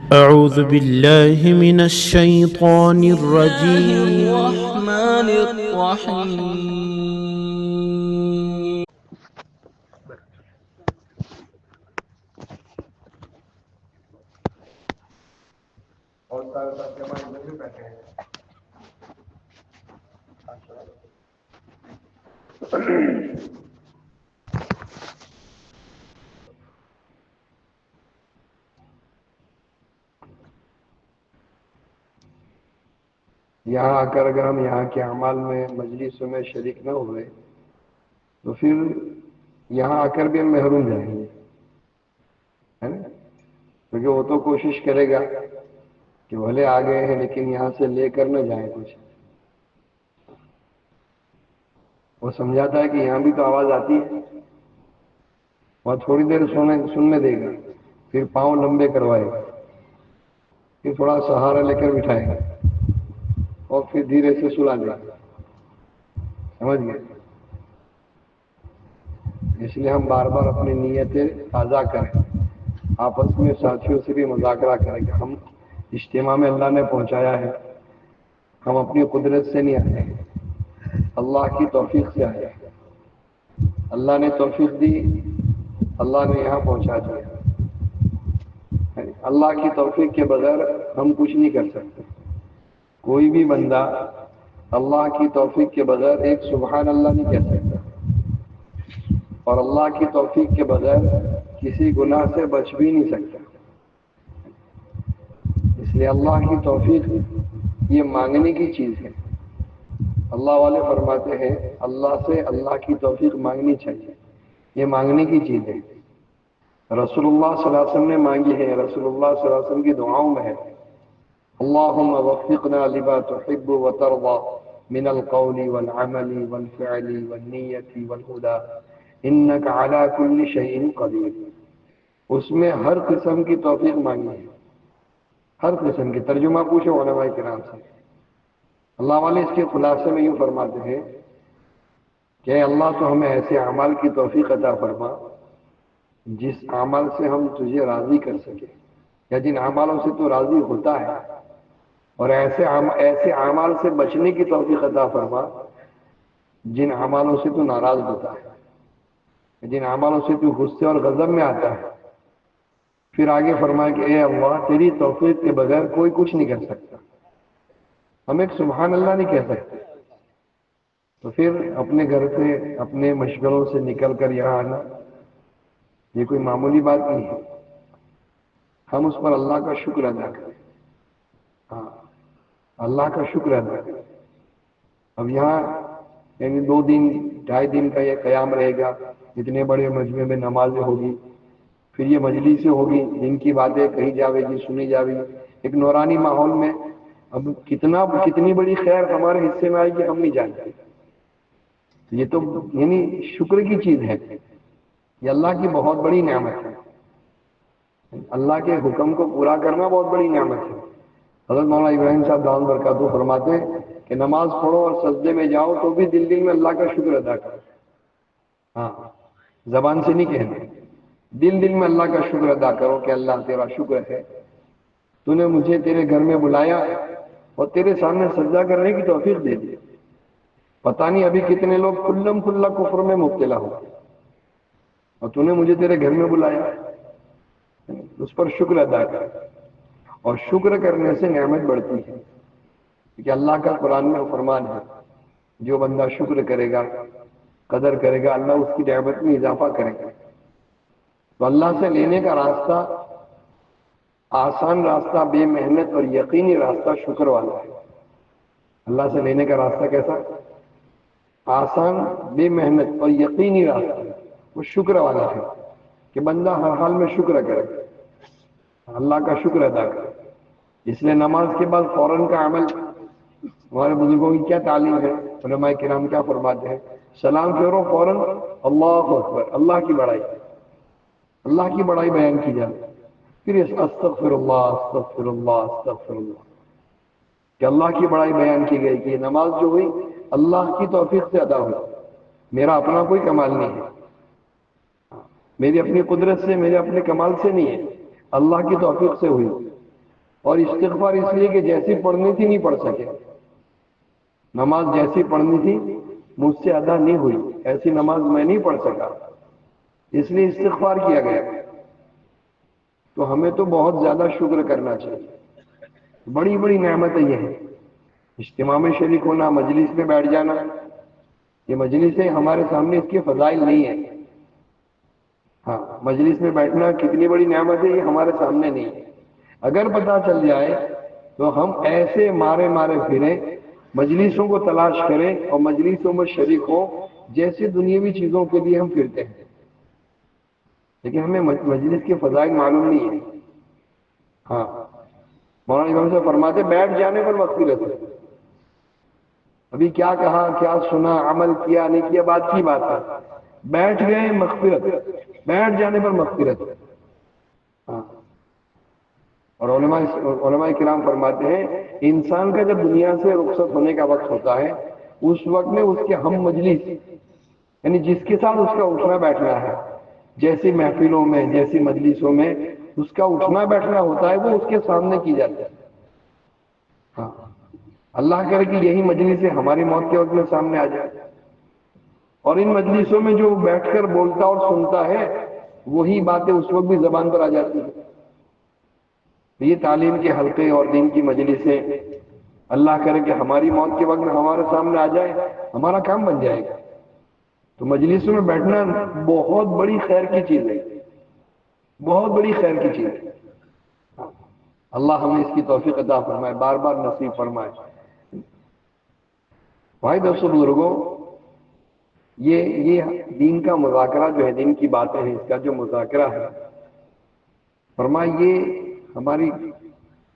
أعوذ بالله من الشيطان الرجيم. الرحمن الرحيم. یہاں آ کر اگر ہم یہاں کے اعمال میں مجلسوں میں شریک نہ ہوئے تو پھر یہاں آ کر بھی ہم محروم جائیں گے، ہے نا؟ کیونکہ وہ تو کوشش کرے گا کہ بھلے آ گئے ہیں لیکن یہاں سے لے کر نہ جائیں کچھ. وہ سمجھاتا ہے کہ یہاں بھی تو آواز آتی ہے، وہاں تھوڑی دیر سننے دے گا، پھر پاؤں لمبے کروائے گا، پھر تھوڑا سہارا لے کر بٹھائے گا اور پھر دھیرے سے سلا دے گا. سمجھ گئے؟ اس لیے ہم بار بار اپنی نیتیں تازہ کریں، آپس میں ساتھیوں سے بھی مذاکرہ کریں کہ ہم اجتماع میں اللہ نے پہنچایا ہے، ہم اپنی قدرت سے نہیں آئے ہیں، اللہ کی توفیق سے آئے ہیں. اللہ نے توفیق دی، اللہ نے یہاں پہنچا دیا. اللہ کی توفیق کے بغیر ہم کچھ نہیں کر سکتے. کوئی بھی بندہ اللہ کی توفیق کے بغیر ایک سبحان اللہ نہیں کہہ سکتا، اور اللہ کی توفیق کے بغیر کسی گناہ سے بچ بھی نہیں سکتا. اس لیے اللہ کی توفیق یہ مانگنے کی چیز ہے. اللہ والے فرماتے ہیں اللہ سے اللہ کی توفیق مانگنی چاہیے، یہ مانگنے کی چیز ہے. رسول اللہ صلی اللہ علیہ وسلم نے مانگی ہے، رسول اللہ صلی اللہ علیہ وسلم کی دعاؤں میں ہے اللہم وفقنا لما تحب وترضى من القول والعمل والفعل والنیت والہدى انک علی کل شیء قدیر. اس میں ہر قسم کی توفیق مانگی ہے، ہر قسم کی. ترجمہ پوچھو علماء کرام سے. اللہ والے اس کے خلاصے میں یوں فرماتے ہیں کہ اے اللہ تو ہمیں ایسے اعمال کی توفیق عطا فرما جس عمل سے ہم تجھے راضی کر سکیں، یا جن اعمالوں سے تو راضی ہوتا ہے، اور ایسے اعمال سے بچنے کی توفیق عطا فرما جن اعمالوں سے تو ناراض ہوتا ہے، جن اعمالوں سے تو غصے اور غضب میں آتا ہے. پھر آگے فرمایا کہ اے اللہ تیری توفیق کے بغیر کوئی کچھ نہیں کر سکتا، ہم ایک سبحان اللہ نہیں کہہ سکتے. تو پھر اپنے گھر سے اپنے مشغلوں سے نکل کر یہاں آنا یہ کوئی معمولی بات نہیں ہے. ہم اس پر اللہ کا شکر ادا کریں. ہاں، اللہ کا شکر ادا کریں. اب یہاں یعنی 2 دن 2.5 دن کا یہ قیام رہے گا، اتنے بڑے مجمع میں نمازیں ہوگی، پھر یہ مجلسیں ہوگی، دن کی باتیں کہی جاوے گی، سنی جاوے گی ایک نورانی ماحول میں. اب کتنی بڑی خیر ہمارے حصے میں آئے گی ہم نہیں جانتے. یہ تو یعنی شکر کی چیز ہے، یہ اللہ کی بہت بڑی نعمت ہے. اللہ کے حکم کو پورا کرنا بہت بڑی نعمت ہے. حضرت مولانا ابراہیم صاحب دامت برکاتہ فرماتے ہیں کہ نماز پڑھو اور سجدے میں جاؤ تو بھی دل دل میں اللہ کا شکر ادا کرو. ہاں، زبان سے نہیں کہنا، دل دل میں اللہ کا شکر ادا کرو کہ اللہ تیرا شکر ہے، تو نے مجھے تیرے گھر میں بلایا اور تیرے سامنے سجدہ کرنے کی توفیق دے دی. پتہ نہیں ابھی کتنے لوگ کلم کھلا کفر میں مبتلا ہو، اور تو نے مجھے تیرے گھر میں بلایا. اس پر شکر ادا کر، اور شکر کرنے سے نعمت بڑھتی ہے. کہ اللہ کا قرآن میں فرمان ہے جو بندہ شکر کرے گا، قدر کرے گا، اللہ اس کی نعمت میں اضافہ کرے گا. تو اللہ سے لینے کا راستہ، آسان راستہ، بے محنت اور یقینی راستہ شکر والا ہے. اللہ سے لینے کا راستہ کیسا؟ آسان، بے محنت اور یقینی راستہ وہ شکر والا ہے کہ بندہ ہر حال میں شکر کرے، اللہ کا شکر ادا کرے. اس لیے نماز کے بعد فوراً کا عمل، ہمارے بزرگوں کی کیا تعلیم ہے، علماء کرام کیا فرماتے ہیں؟ سلام پھیرو فوراً اللہ اکبر، اللہ کی بڑائی، اللہ کی بڑائی بیان کی جائے. پھر استغفر اللہ استغفر اللہ استغفر اللہ، کہ اللہ کی بڑائی بیان کی گئی کہ یہ نماز جو ہوئی اللہ کی توفیق سے ادا ہوئی، میرا اپنا کوئی کمال نہیں ہے، میری اپنی قدرت سے، میرے اپنے کمال سے نہیں ہے، اللہ کی توفیق سے ہوئی. اور استغفار اس لیے کہ جیسی پڑھنی تھی نہیں پڑھ سکے، نماز جیسی پڑھنی تھی مجھ سے ادا نہیں ہوئی، ایسی نماز میں نہیں پڑھ سکا، اس لیے استغفار کیا گیا۔ تو ہمیں تو بہت زیادہ شکر کرنا چاہیے، بڑی بڑی نعمتیں یہ ہیں۔ اجتماع میں شریک ہونا، مجلس میں بیٹھ جانا، یہ مجلسیں ہمارے سامنے اس کے فضائل نہیں ہیں۔ ہاں، مجلس میں بیٹھنا کتنی بڑی نعمت ہے، یہ ہمارے سامنے نہیں ہے۔ اگر پتہ چل جائے تو ہم ایسے مارے مارے پھریں، مجلسوں کو تلاش کریں اور مجلسوں میں شریک ہوں جیسے دنیاوی چیزوں کے لیے ہم پھرتے ہیں، لیکن ہمیں مجلس کے فضائل معلوم نہیں ہے۔ ہاں، مولانا امام سے فرماتے بیٹھ جانے پر مغفرت ہے۔ ابھی کیا کہا، کیا سنا، عمل کیا نہیں کیا، بات کی بات ہے، بیٹھ گئے مغفرت، بیٹھ جانے پر مغفرت۔ ہاں، اور علماء کرام فرماتے ہیں انسان کا جب دنیا سے رخصت ہونے کا وقت ہوتا ہے، اس وقت میں اس کے ہم مجلس، یعنی جس کے ساتھ اس کا اٹھنا بیٹھنا ہے، جیسی محفلوں میں، جیسی مجلسوں میں اس کا اٹھنا بیٹھنا ہوتا ہے، وہ اس کے سامنے کی جاتی ہے۔ ہاں، اللہ کرے کہ یہی مجلسیں ہماری موت کے وقت میں سامنے آ جائے، اور ان مجلسوں میں جو بیٹھ کر بولتا اور سنتا ہے وہی باتیں اس وقت بھی زبان پر آ جاتی ہیں۔ یہ تعلیم کے حلقے اور دین کی مجلسیں اللہ کرے کہ ہماری موت کے وقت میں ہمارے سامنے آ جائے، ہمارا کام بن جائے گا۔ تو مجلسوں میں بیٹھنا بہت بڑی خیر کی چیز ہے، بہت بڑی خیر کی چیز ہے۔ اللہ ہمیں اس کی توفیق عطا فرمائے، بار بار نصیب فرمائے۔ بھائی دوستو بزرگوں، یہ دین کا مذاکرہ جو ہے، دین کی باتیں ہیں، اس کا جو مذاکرہ ہے، فرمائے یہ ہماری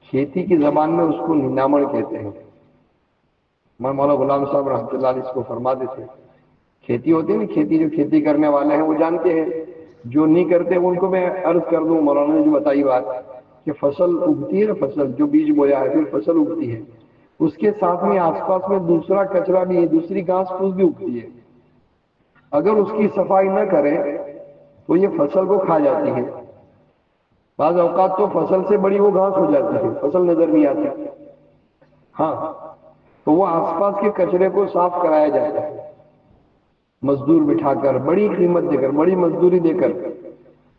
کھیتی کی زبان میں اس کو نینامڑ کہتے ہیں۔ مولانا غلام صاحب رحمۃ اللہ علیہ اس کو فرماتے تھے، کھیتی ہوتی ہے نا، کھیتی جو کھیتی کرنے والے ہیں وہ جانتے ہیں، جو نہیں کرتے ان کو میں عرض کر دوں، مولانا نے جو بتائی بات کہ فصل اگتی ہے نا، فصل جو بیج بویا ہے پھر فصل اگتی ہے، اس کے ساتھ میں آس پاس میں دوسرا کچرا بھی ہے، دوسری گھاس پھوس بھی اگتی ہے، اگر اس کی صفائی نہ کریں تو یہ فصل کو کھا جاتی ہے۔ بعض اوقات تو فصل سے بڑی وہ گھاس ہو جاتی ہے، فصل نظر نہیں آتی۔ ہاں، تو وہ آس پاس کے کچرے کو صاف کرایا جاتا ہے، مزدور بٹھا کر، بڑی قیمت دے کر، بڑی مزدوری دے کر۔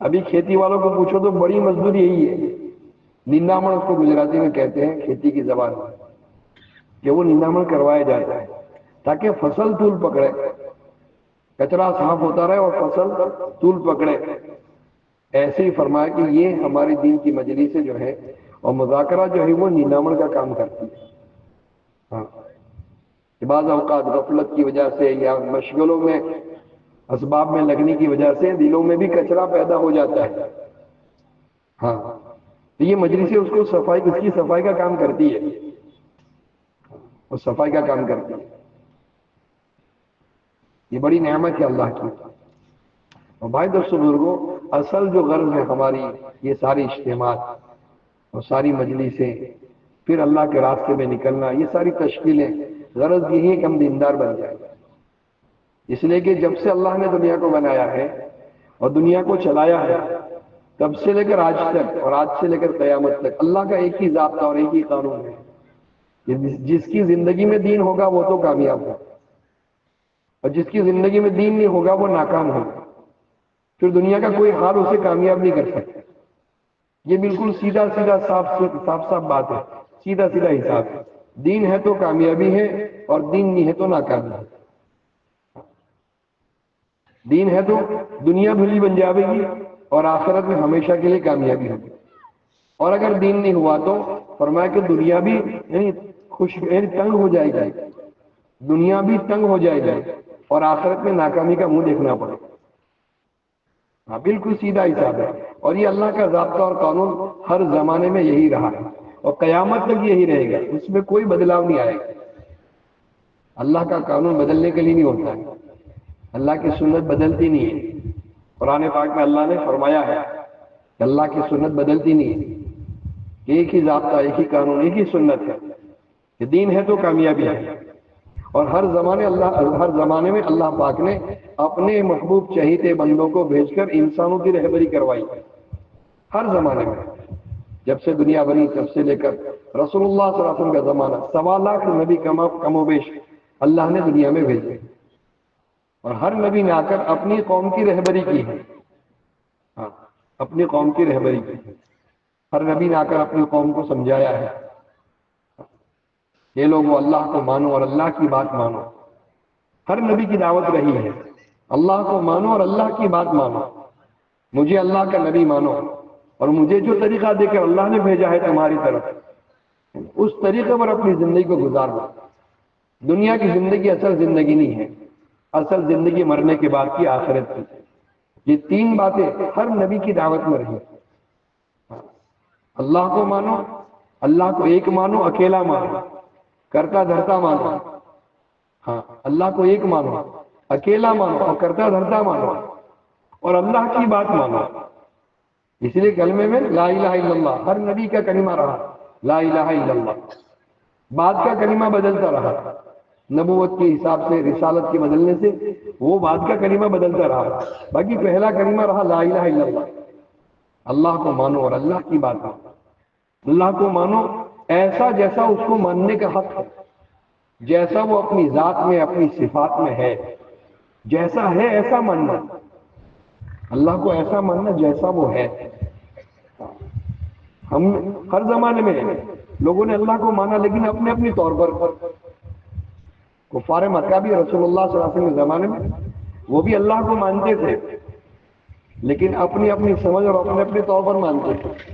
ابھی کھیتی والوں کو پوچھو تو بڑی مزدوری یہی ہے، نینامڑ اس کو گجراتی میں کہتے ہیں کھیتی کی زبان میں، کہ وہ نینامڑ کروایا جاتا ہے تاکہ فصل طول پکڑے، کچرا صاف ہوتا رہے اور فصل طول پکڑے۔ ایسے ہی فرمایا کہ یہ ہماری دین کی مجلسیں جو ہے اور مذاکرہ جو ہے وہ نینامڑ کا کام کرتی ہے۔ ہاں، بعض اوقات غفلت کی وجہ سے یا مشغلوں میں، اسباب میں لگنے کی وجہ سے دلوں میں بھی کچرا پیدا ہو جاتا ہے۔ ہاں، تو یہ مجلسیں اس کو صفائی، اس کی صفائی کا کام کرتی ہے، اور صفائی کا کام کرتی ہے۔ یہ بڑی نعمت ہے اللہ کی۔ اور بھائی دوستو بزرگوں، اصل جو غرض ہے ہماری یہ ساری اجتماعات اور ساری مجلسیں، پھر اللہ کے راستے میں نکلنا، یہ ساری تشکیلیں، غرض یہی ہے کہ ہم دیندار بن جائیں۔ اس لیے کہ جب سے اللہ نے دنیا کو بنایا ہے اور دنیا کو چلایا ہے، تب سے لے کر آج تک اور آج سے لے کر قیامت تک اللہ کا ایک ہی ضابطہ اور ایک ہی قانون ہے کہ جس کی زندگی میں دین ہوگا وہ تو کامیاب ہوگا، اور جس کی زندگی میں دین نہیں ہوگا وہ ناکام ہوگا۔ پھر دنیا کا کوئی حال اسے کامیاب نہیں کر سکتا۔ یہ بالکل سیدھا سیدھا صاف بات ہے، سیدھا سیدھا حساب ہے۔ دین ہے تو کامیابی ہے، اور دین نہیں ہے تو ناکامی ہے۔ دین ہے تو دنیا بھلی بن جاوے گی اور آخرت میں ہمیشہ کے لیے کامیابی ہوگی، اور اگر دین نہیں ہوا تو فرمایا کہ دنیا بھی یعنی تنگ ہو جائے گی، دنیا بھی تنگ ہو جائے گی اور آخرت میں ناکامی کا منہ دیکھنا پڑے گا۔ ہاں، بالکل سیدھا حساب ہے، اور یہ اللہ کا ضابطہ اور قانون ہر زمانے میں یہی رہا ہے اور قیامت تک یہی رہے گا، اس میں کوئی بدلاؤ نہیں آئے گا۔ اللہ کا قانون بدلنے کے لیے نہیں ہوتا ہے، اللہ کی سنت بدلتی نہیں ہے۔ قرآن پاک میں اللہ نے فرمایا ہے کہ اللہ کی سنت بدلتی نہیں ہے، ایک ہی ضابطہ، ایک ہی قانون، ایک ہی سنت ہے کہ دین ہے تو کامیابی ہے۔ اور ہر زمانے میں اللہ پاک نے اپنے محبوب چہیتے بندوں کو بھیج کر انسانوں کی رہبری کروائی، ہر زمانے میں۔ جب سے دنیا بنی تب سے لے کر رسول اللہ صلی اللہ علیہ وسلم کا زمانہ 1.25 لاکھ نبی کم و بیش اللہ نے دنیا میں بھیجے، اور ہر نبی نے آ کر اپنی قوم کی رہبری کی ہے. ہاں، اپنی قوم کی رہبری کی ہے. ہر نبی نے آ کر اپنی قوم کو سمجھایا ہے، یہ لوگوں اللہ کو مانو اور اللہ کی بات مانو. ہر نبی کی دعوت رہی ہے اللہ کو مانو اور اللہ کی بات مانو، مجھے اللہ کا نبی مانو، اور مجھے جو طریقہ دے کر اللہ نے بھیجا ہے تمہاری طرف اس طریقے پر اپنی زندگی کو گزارنا. دنیا کی زندگی اصل زندگی نہیں ہے، اصل زندگی مرنے کے بعد کی آخرت کی. یہ 3 باتیں ہر نبی کی دعوت میں رہی. اللہ کو مانو، اللہ کو ایک مانو، اکیلا مانو، کرتا دھرتا مانو. ہاں، اللہ کو ایک مانو، اکیلا مانو اور کرتا دھرتا مانو، اور اللہ کی بات مانو. اس لیے کلمے میں لا الہ الا اللہ ہر نبی کا کلمہ رہا، لا الہ الا اللہ. بعد کا کلمہ بدلتا رہا، نبوت کے حساب سے، رسالت کے بدلنے سے وہ بعد کا کلمہ بدلتا رہا، باقی پہلا کلمہ رہا لا الہ الا اللہ. اللہ کو مانو اور اللہ کی بات مانو. اللہ کو مانو ایسا جیسا اس کو ماننے کا حق ہے، جیسا وہ اپنی ذات میں، اپنی صفات میں ہے، جیسا ہے ایسا ماننا. اللہ کو ایسا ماننا جیسا وہ ہے. ہم ہر زمانے میں لوگوں نے اللہ کو مانا، لیکن اپنے اپنی طور پر. کفار مکہ بھی رسول اللہ صلی اللہ علیہ وسلم کے زمانے میں وہ بھی اللہ کو مانتے تھے، لیکن اپنی اپنی سمجھ اور اپنے اپنے طور پر مانتے تھے.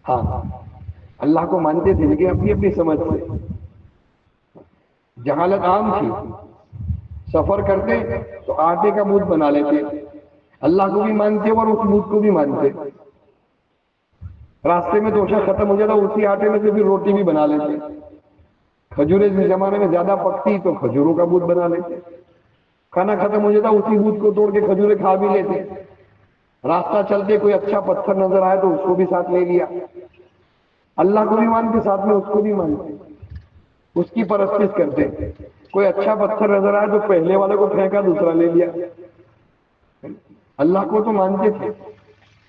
ہاں، اللہ کو مانتے تھے لیکن اپنی اپنی سمجھ سے. جہالت عام تھی، سفر کرتے تو آٹے کا بت بنا لیتے، اللہ کو بھی مانتے اور اس بت کو بھی مانتے. راستے میں توشہ ختم ہو جاتا اسی آٹے میں سے پھر روٹی بھی بنا لیتے. کھجوریں اس زمانے میں زیادہ پکتی تو کھجوروں کا بت بنا لیتے. کھانا ختم ہو جاتا اسی بت کو توڑ کے کھجوریں کھا بھی لیتے. راستہ چلتے کوئی اچھا پتھر نظر آئے تو اس کو بھی ساتھ لے لیا. اللہ کو بھی مانتے ساتھ میں اس کو بھی مانتے، اس کی پرستش کرتے. کوئی اچھا پتھر نظر آئے تو پہلے والے کو پھینکا دوسرا لے لیا. اللہ کو تو مانتے تھے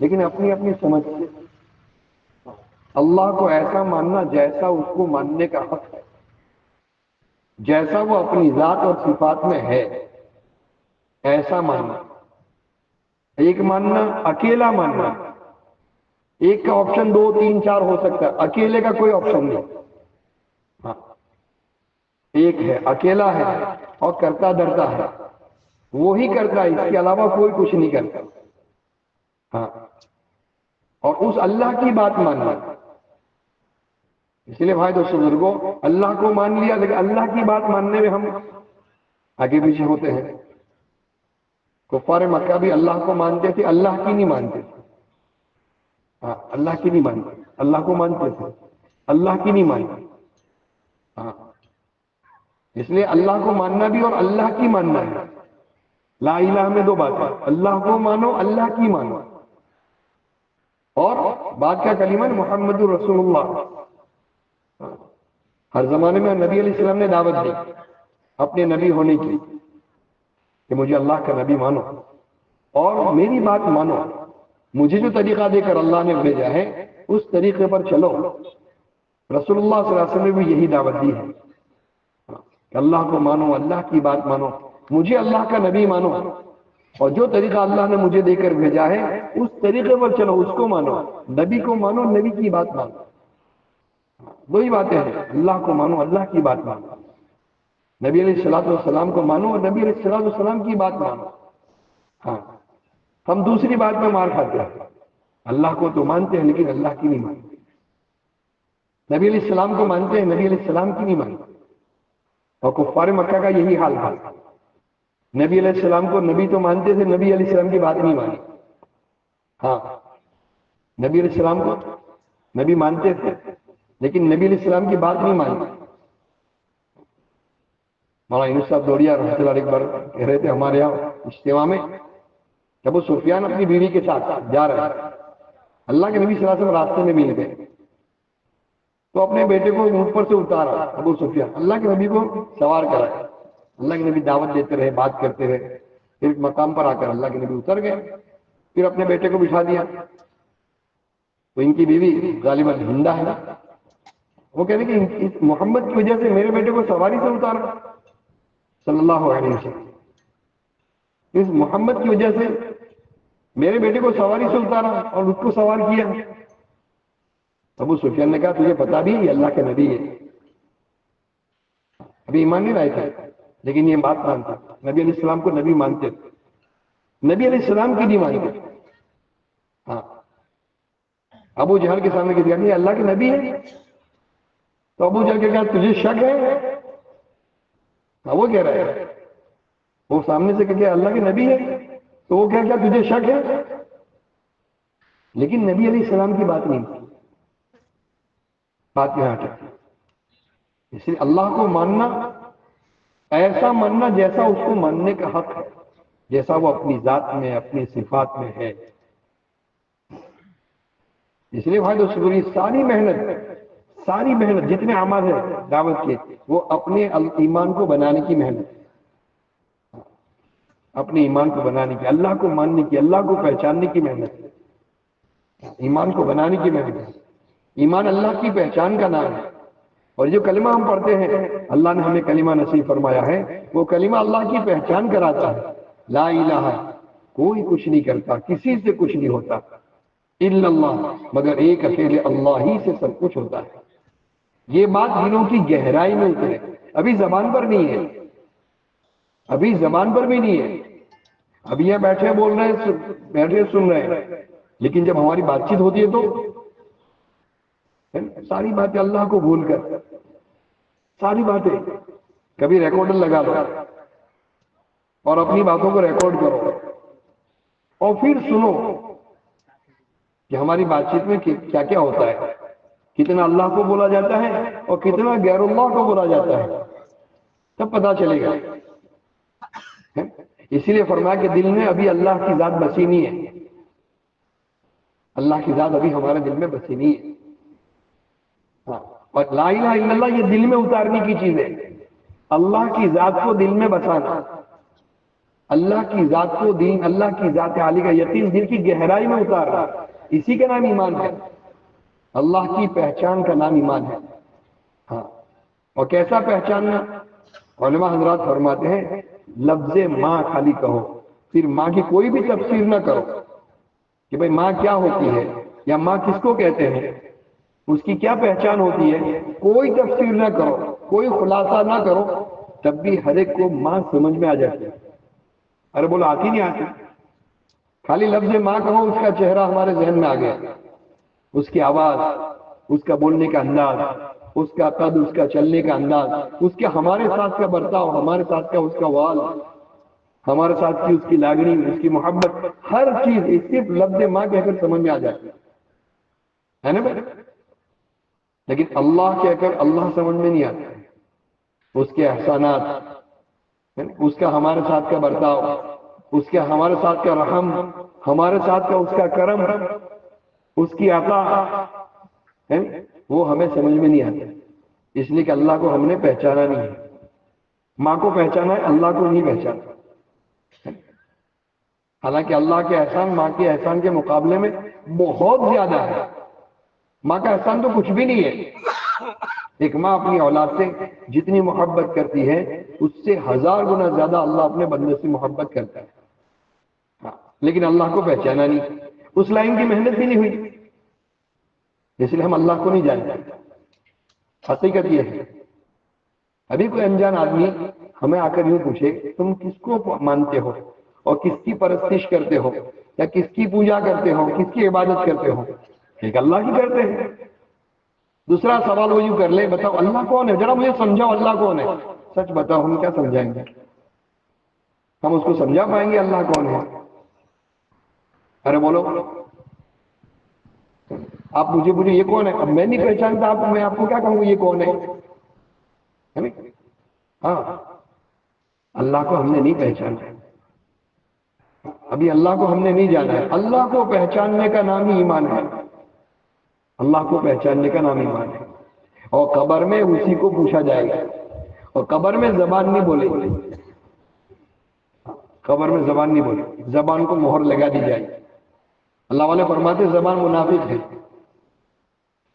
لیکن اپنی اپنی سمجھ سے. اللہ کو ایسا ماننا جیسا اس کو ماننے کا حق ہے، جیسا وہ اپنی ذات اور صفات میں ہے ایسا ماننا. ایک ماننا، اکیلا ماننا. ایک کا آپشن 2 3 4 ہو سکتا ہے، اکیلے کا کوئی آپشن نہیں. ہاں، ایک ہے، اکیلا ہے اور کرتا دھرتا ہے، وہی کرتا ہے، اس کے علاوہ کوئی کچھ نہیں کرتا. ہاں، اور اس اللہ کی بات ماننا. اس لیے بھائی دوستو بزرگوں، اللہ کو مان لیا لیکن اللہ کی بات ماننے میں ہم آگے پیچھے ہوتے ہیں. کفار مکہ بھی اللہ کو مانتے تھے، اللہ کی نہیں مانتے تھے. ہاں، اللہ کی نہیں مانتے، اللہ کو مانتے تھے، اللہ کی نہیں مانتے. ہاں، اس لیے اللہ کو ماننا بھی اور اللہ کی ماننا ہے. لا الہ میں 2 باتیں، اللہ کو مانو، اللہ کی مانو. اور بعد کا کلمہ محمد رسول اللہ. ہر زمانے میں نبی علیہ السلام نے دعوت دی اپنے نبی ہونے کی کہ مجھے اللہ کا نبی مانو اور میری بات مانو. مجھے جو طریقہ دے کر اللہ نے بھیجا ہے اس طریقے پر چلو. رسول اللہ صلی اللہ علیہ وسلم نے بھی یہی دعوت دی ہے کہ اللہ کو مانو، اللہ کی بات مانو، مجھے اللہ کا نبی مانو، اور جو طریقہ اللہ نے مجھے دے کر بھیجا ہے اس طریقے پر چلو، اس کو مانو. نبی کو مانو، نبی کی بات مانو. 2 ہی باتیں ہیں، اللہ کو مانو، اللہ کی بات مانو. نبی علیہ الصلوۃ والسلام کو مانو اور نبی علیہ الصلوۃ والسلام کی بات مانو. ہاں، ہم دوسری بات میں مار کھاتے ہیں. اللہ کو تو مانتے ہیں لیکن اللہ کی نہیں مانتے. نبی علیہ السلام کو مانتے ہیں، نبی علیہ السلام کی نہیں مانتے. اور کفار مکہ کا یہی حال تھا. نبی علیہ السلام کو نبی تو مانتے تھے، نبی علیہ السلام کی بات نہیں مانی. ہاں، نبی علیہ السلام کو نبی مانتے تھے لیکن نبی علیہ السلام کی بات نہیں مانتے. مولانا یونس صاحب دوڑیا رحمۃ اللہ علیہ ایک بار کہہ رہے تھے ہمارے یہاں اجتماع میں، جب ابو سفیان اپنی بیوی کے ساتھ جا رہے ہیں، اللہ کے نبی صلی اللہ علیہ وسلم راستے میں مل گئے تو اپنے بیٹے کو اونٹ پر سے اتارا. ابو سفیان اللہ کے نبی کو سوار کرایا. اللہ کے نبی دعوت دیتے رہے، بات کرتے رہے. پھر ایک مقام پر آ کر اللہ کے نبی اتر گئے، پھر اپنے بیٹے کو بٹھا دیا. تو ان کی بیوی غالباً ہندا ہے، وہ کہہ رہے کہ اس محمد کی وجہ سے میرے بیٹے کو سواری سے اتارا صلی اللہ علیہ وسلم، اس محمد کی وجہ سے میرے بیٹے کو سواری سے اتارا اور اس کو سوار کیا۔ ابو سفیان نے کہا تجھے پتا بھی یہ اللہ کے نبی ہے، ابھی ایمان نہیں لائے تھے لیکن یہ بات مانتا، نبی علیہ السلام کو نبی مانتے، نبی علیہ السلام کی نہیں مانتے۔ ہاں ابو جہل کے سامنے کہا یہ اللہ کے نبی ہے، تو ابو جہل کے کہا تجھے شک ہے؟ ہاں وہ کہہ رہا ہے، وہ سامنے سے کہ اللہ کے نبی ہے، تو وہ کیا تجھے شک ہے؟ لیکن نبی علیہ السلام کی بات نہیں تھی، بات یہاں اٹکتی۔ اس لیے اللہ کو ماننا ایسا ماننا جیسا اس کو ماننے کا حق ہے، جیسا وہ اپنی ذات میں اپنی صفات میں ہے۔ اس لیے بھائی دوستو ساری محنت جتنے اعمال ہیں دعوت کے، وہ اپنے ایمان کو بنانے کی محنت، اپنے ایمان کو بنانے کی، اللہ کو ماننے کی، اللہ کو پہچاننے کی محنت، ایمان کو بنانے کی محنت۔ ایمان اللہ کی پہچان کا نام ہے، اور جو کلمہ ہم پڑھتے ہیں اللہ نے ہمیں کلمہ نصیب فرمایا ہے، وہ کلمہ اللہ کی پہچان کراتا ہے۔ لا الہ، کوئی کچھ نہیں کرتا، کسی سے کچھ نہیں ہوتا، الا اللہ، مگر ایک اکیلے اللہ ہی سے سب کچھ ہوتا ہے۔ یہ بات دلوں کی گہرائی میں اترے، ابھی زبان پر نہیں ہے، ابھی زبان پر بھی نہیں ہے، ابھی یہ بیٹھے بول رہے ہیں، بیٹھے سن رہے ہیں، لیکن جب ہماری بات چیت ہوتی ہے تو ساری باتیں اللہ کو بھول کر، ساری باتیں، کبھی ریکارڈر لگا لو اور اپنی باتوں کو ریکارڈ کرو اور پھر سنو کہ ہماری بات چیت میں کیا کیا ہوتا ہے، کتنا اللہ کو بولا جاتا ہے اور کتنا غیر اللہ کو بولا جاتا ہے، تب پتا چلے گا۔ اسی لیے فرمایا کہ دل میں ابھی اللہ کی ذات بسی نہیں ہے، اللہ کی ذات ابھی ہمارے دل میں بسی نہیں ہے۔ ہاں، اور لا الہ الا اللہ یہ دل میں اتارنے کی چیز ہے، اللہ کی ذات کو دل میں بسانا، اللہ کی ذات کو دین، اللہ کی ذات عالی کا یقین دل کی گہرائی میں اتارنا، اسی کا نام ایمان ہے، اللہ کی پہچان کا نام ایمان ہے۔ ہاں، اور کیسا پہچاننا؟ علماء حضرات فرماتے ہیں لفظ ماں خالی کہو، پھر ماں کی کوئی بھی تفسیر نہ کرو کہ بھئی ماں کیا ہوتی ہے یا ماں کس کو کہتے ہیں، اس کی کیا پہچان ہوتی ہے، کوئی تفسیر نہ کرو، کوئی خلاصہ نہ کرو، تب بھی ہر ایک کو ماں سمجھ میں آ جاتی ہے۔ ارے بولو آتی نہیں آتی؟ خالی لفظ ماں کہو، اس کا چہرہ ہمارے ذہن میں آ گیا، اس کی آواز، اس کا بولنے کا انداز، اس کا قد، اس کا چلنے کا انداز، اس کے ہمارے ساتھ کا برتاؤ، ہمارے ساتھ کا اس کا وال، ہمارے ساتھ کی اس کی لاگنی، اس کی محبت، ہر چیز صرف لفظ ماں کہہ کر سمجھ میں آ جاتی ہے نا بھائی؟ لیکن اللہ کہہ کر اللہ سمجھ میں نہیں آتا، اس کے احسانات، اس کا ہمارے ساتھ کا برتاؤ، اس کے ہمارے ساتھ کا رحم، ہمارے ساتھ کا اس کا کرم، اس کی عطا، وہ ہمیں سمجھ میں نہیں آتا، اس لیے کہ اللہ کو ہم نے پہچانا نہیں ہے۔ ماں کو پہچانا ہے، اللہ کو نہیں پہچانا، حالانکہ اللہ کے احسان ماں کے احسان کے مقابلے میں بہت زیادہ ہے۔ ماں کا احسان تو کچھ بھی نہیں ہے، ایک ماں اپنی اولاد سے جتنی محبت کرتی ہے اس سے 1000 گنا زیادہ اللہ اپنے بندے سے محبت کرتا ہے، لیکن اللہ کو پہچانا نہیں، اس لائن کی محنت بھی نہیں ہوئی، اس لیے ہم اللہ کو نہیں جانتے۔ حقیقت یہ ہے، ابھی کوئی انجان آدمی ہمیں آ کر یوں پوچھے تم کس کو مانتے ہو اور کس کی پرستش کرتے ہو یا کس کی پوجا کرتے ہو، کس کی عبادت کرتے ہو، ایک اللہ کی کرتے ہیں۔ دوسرا سوال وہ یوں کر لے بتاؤ اللہ کون ہے، ذرا مجھے سمجھاؤ اللہ کون ہے، سچ بتاؤ ہم کیا سمجھائیں گے، ہم اس کو سمجھا پائیں گے اللہ کون ہے؟ ارے بولو، آپ مجھے بولے یہ کون ہے، اب میں نہیں پہچانتا آپ، میں آپ کو کیا کہوں یہ کون ہے؟ ہاں، اللہ کو ہم نے نہیں پہچانا، ابھی اللہ کو ہم نے نہیں جانا ہے۔ اللہ کو پہچاننے کا نام ہی ایمان ہے، اللہ کو پہچاننے کا نام ایمان ہے، اور قبر میں اسی کو پوچھا جائے گا، اور قبر میں زبان نہیں بولے گی، قبر میں زبان نہیں بولے، زبان کو مہر لگا دی جائے گی۔ اللہ والے فرماتے زبان منافق ہے،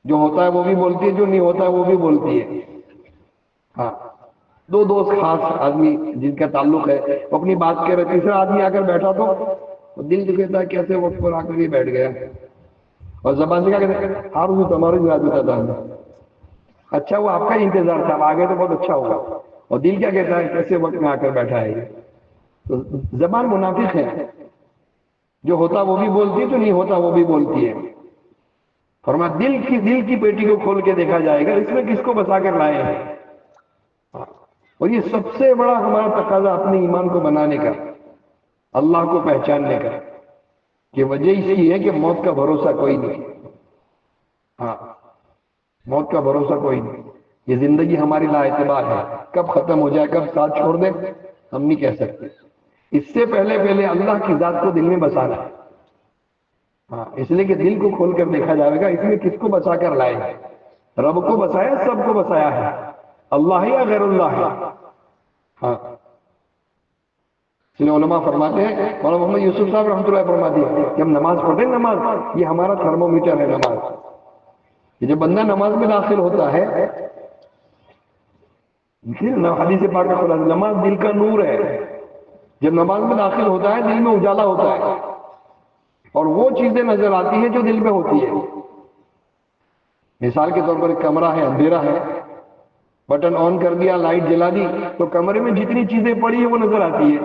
جو ہوتا ہے وہ بھی بولتی ہے، جو نہیں ہوتا ہے وہ بھی بولتی ہے. ہاں، دو دوست خاص آدمی جن کا تعلق ہے وہ اپنی بات کہہ رہے، تیسرا آدمی آ کر بیٹھا تو دل تو کہتا ہے کیسے وقت پر آ کر یہ بیٹھ گیا، اور زبان سے کیا کہتے ہیں ہار بھی تمہارے بھی آدمی تھا. اچھا وہ آپ کا ہی انتظار تھا، اب آگے تو بہت اچھا ہوگا. اور دل کیا کہتا ہے کیسے وقت میں آ کر بیٹھا ہے یہ. تو زبان منافق ہے، جو ہوتا وہ بھی بولتی ہے، جو نہیں ہوتا وہ بھی بولتی ہے. فرمایا دل کی پیٹی کو کھول کے دیکھا جائے گا، اس میں کس کو بسا کر لائے ہیں. اور یہ سب سے بڑا ہمارا تقاضا اپنے ایمان کو بنانے کا، اللہ کو پہچاننے کا، کہ وجہ اس کی ہے کہ موت کا بھروسہ کوئی نہیں. ہاں، موت کا بھروسہ کوئی نہیں. یہ زندگی ہماری لا اعتبار ہے، کب ختم ہو جائے کب ساتھ چھوڑ دے ہم نہیں کہہ سکتے. اس سے پہلے اللہ کی ذات کو دل میں بسانا ہے. ہاں، اس لیے کہ دل کو کھول کر دیکھا جائے گا اس میں کس کو بسا کر لائے ہیں. رب کو بسایا، سب کو بسایا ہے، اللہ یا غیر اللہ ہے. ہاں، اس لیے علماء فرماتے ہیں، مولانا محمد یوسف صاحب رحمۃ اللہ فرماتے ہیں کہ ہم نماز پڑھتے ہیں، نماز یہ ہمارا تھرمومیٹر ہے. نماز یہ جب بندہ نماز میں داخل ہوتا ہے، حدیث پاک کا خلاصہ، نماز دل کا نور ہے. جب نماز میں داخل ہوتا ہے دل میں اجالا ہوتا ہے، اور وہ چیزیں نظر آتی ہیں جو دل میں ہوتی ہے. مثال کے طور پر ایک کمرہ ہے، اندھیرا ہے، بٹن آن کر دیا، لائٹ جلا دی، تو کمرے میں جتنی چیزیں پڑی ہیں وہ نظر آتی ہے